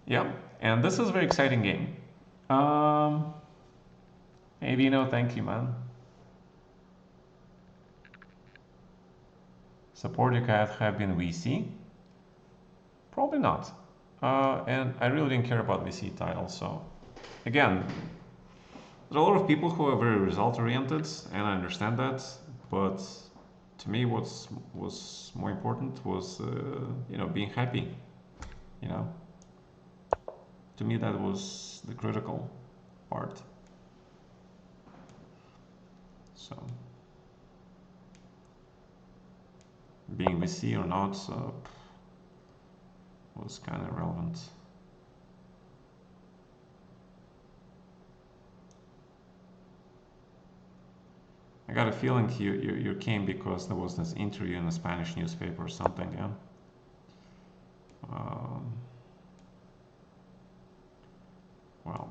Yeah, and this is a very exciting game. Hey Vino, thank you, man. Support you could have been VC? Probably not. And I really didn't care about VC title, so again, there are a lot of people who are very result-oriented, and I understand that, but to me what was more important was being happy, To me that was the critical part. So being VC or not was kind of irrelevant. I got a feeling you came because there was this interview in a Spanish newspaper or something, yeah? Well.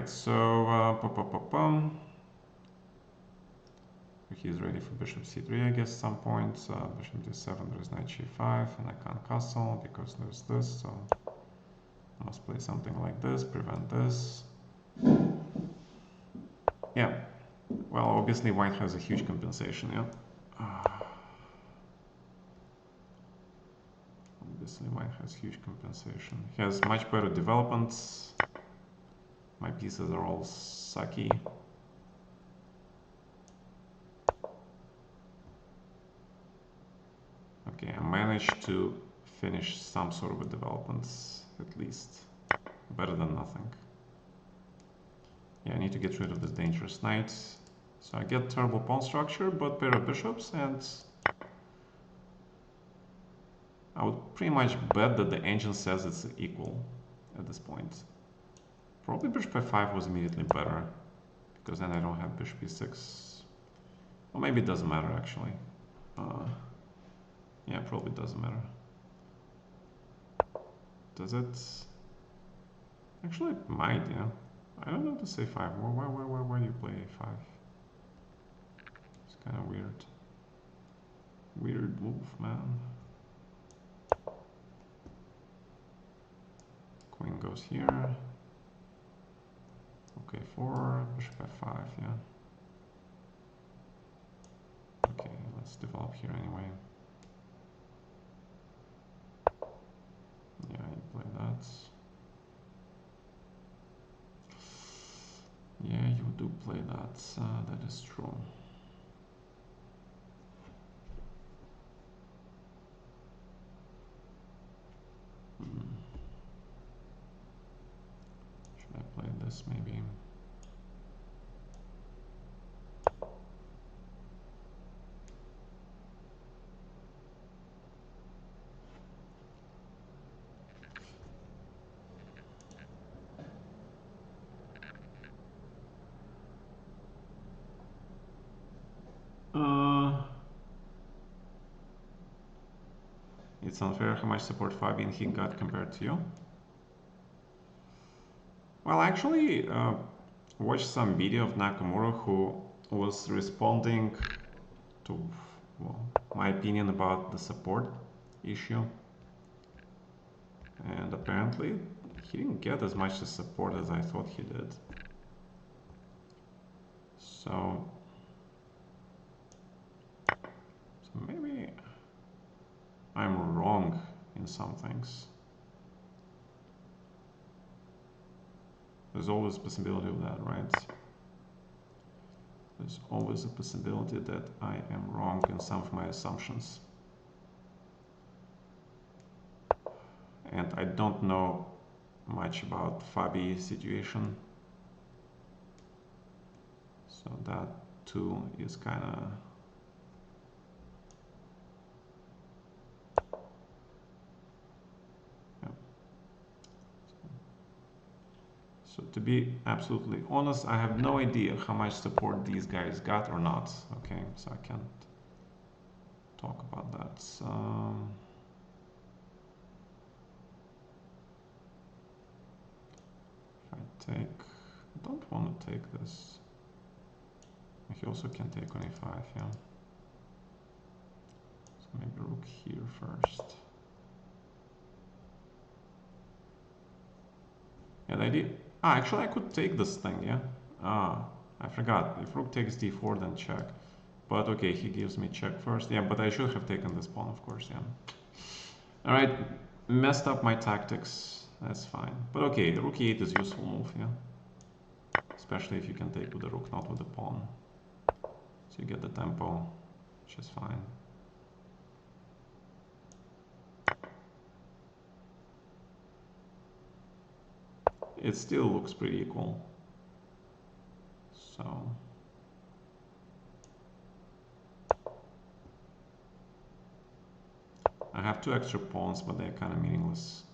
right, so he's ready for bishop c3, I guess, at some point. Bishop d7, there's knight g5, and I can't castle because there's this, so I must play something like this, prevent this. Yeah, well, obviously white has a huge compensation, yeah. Obviously white has huge compensation. He has much better developments. My pieces are all sucky. Okay, I managed to finish some sort of a development, at least. Better than nothing. Yeah, I need to get rid of this dangerous knight. So I get terrible pawn structure, but pair of bishops, and I would pretty much bet that the engine says it's equal at this point. Probably bishop f5 was immediately better, because then I don't have bishop e6. Or maybe it doesn't matter, actually. Yeah, probably doesn't matter. Does it? Actually, it might, yeah. I don't know to say 5. Why do you play a5? It's kind of weird. Weird move, man. Queen goes here. Okay, 4, bishop f5, yeah. Okay, let's develop here anyway. Yeah, you play that. Yeah, you do play that. That is true. Should I play this maybe? It's unfair how much support Fabian he got compared to you. Well, actually, watched some video of Nakamura who was responding to, well, my opinion about the support issue. And apparently, he didn't get as much support as I thought he did. So maybe I'm wrong in some things. There's always a possibility of that, right? There's always a possibility that I am wrong in some of my assumptions. And I don't know much about Fabi's situation. So that too is kind of... So to be absolutely honest, I have no idea how much support these guys got or not. Okay, so I can't talk about that. If I take, I don't want to take this. He also can take on a5, yeah. So maybe rook here first. Yeah, the idea. Actually, I could take this thing, yeah? I forgot. If rook takes d4, then check. But okay, he gives me check first. Yeah, but I should have taken this pawn, of course, yeah. Alright, messed up my tactics. That's fine. But okay, rook e8 is a useful move, yeah? Especially if you can take with the rook, not with the pawn. So you get the tempo, which is fine. It still looks pretty equal. So I have 2 extra pawns, but they're kind of meaningless.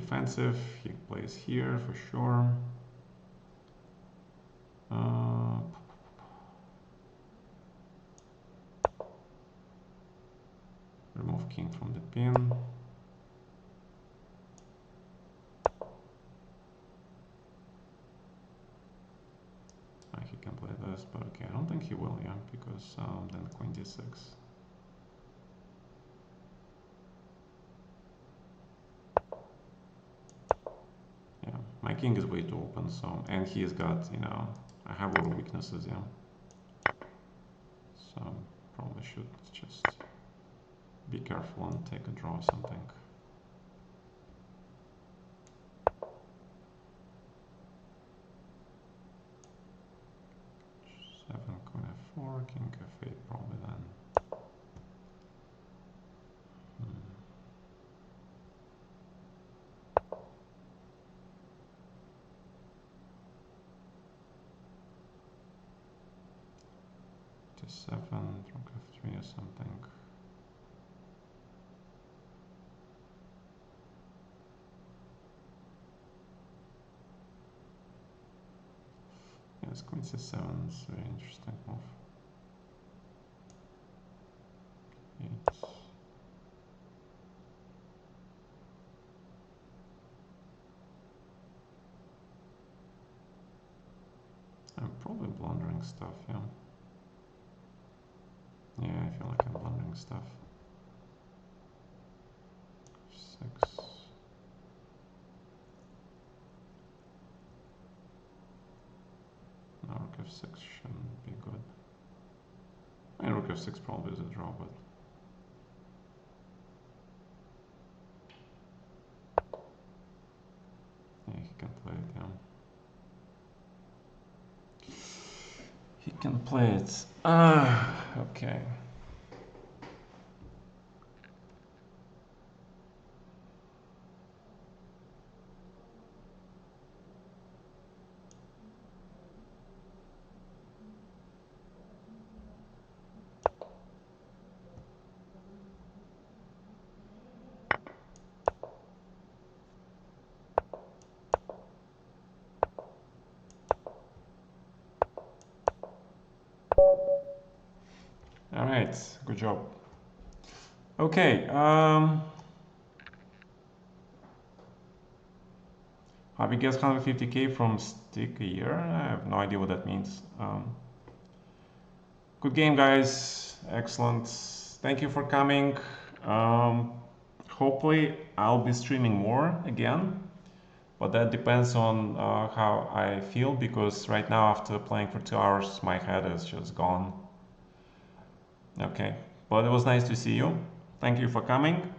defensive. He plays here for sure. Remove king from the pin. He can play this, but okay, I don't think he will, yeah, because then queen d6. Yeah, my king is way too open, so, and he's got, you know, I have little weaknesses, yeah. So probably should just be careful and take a draw or something. Queen f4, king f8 probably then. To7, rook f3 or something. Yes, queen c7 is a very interesting move. 8. I'm probably blundering stuff, yeah. Yeah, I feel like I'm blundering stuff. 6. No, rook f6 shouldn't be good. I mean, rook f6 probably is a draw, but yeah, he can play it, yeah. He can play it. Okay. All right, good job. Okay, have you guessed 150k from stick a year? I have no idea what that means. Good game, guys. Excellent. Thank you for coming. Hopefully, I'll be streaming more again, but that depends on how I feel, because right now, after playing for 2 hours, my head is just gone. Okay, but it was nice to see you. Thank you for coming.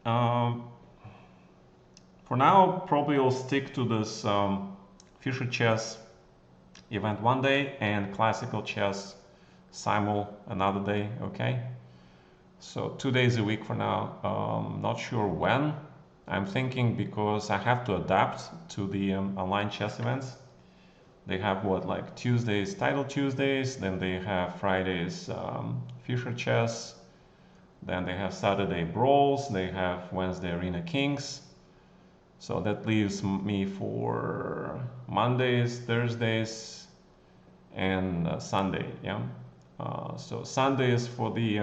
For now, probably I'll stick to this Fischer Chess event one day and classical chess simul another day, okay? So 2 days a week for now. Not sure when. I'm thinking because I have to adapt to the online chess events. They have what, like Tuesdays, Title Tuesdays, then they have Fridays, Fischer Chess, then they have Saturday Brawls, they have Wednesday Arena Kings. So that leaves me for Mondays, Thursdays, and Sunday, yeah? So Sunday is for the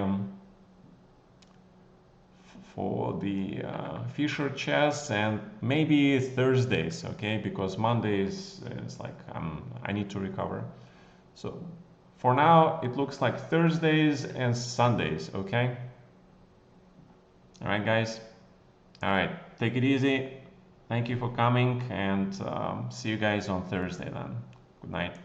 Fischer Chess, and maybe Thursdays, okay, because Mondays is like I need to recover. So for now it looks like Thursdays and Sundays, okay? All right, guys. All right, take it easy. Thank you for coming, and see you guys on Thursday then. Good night.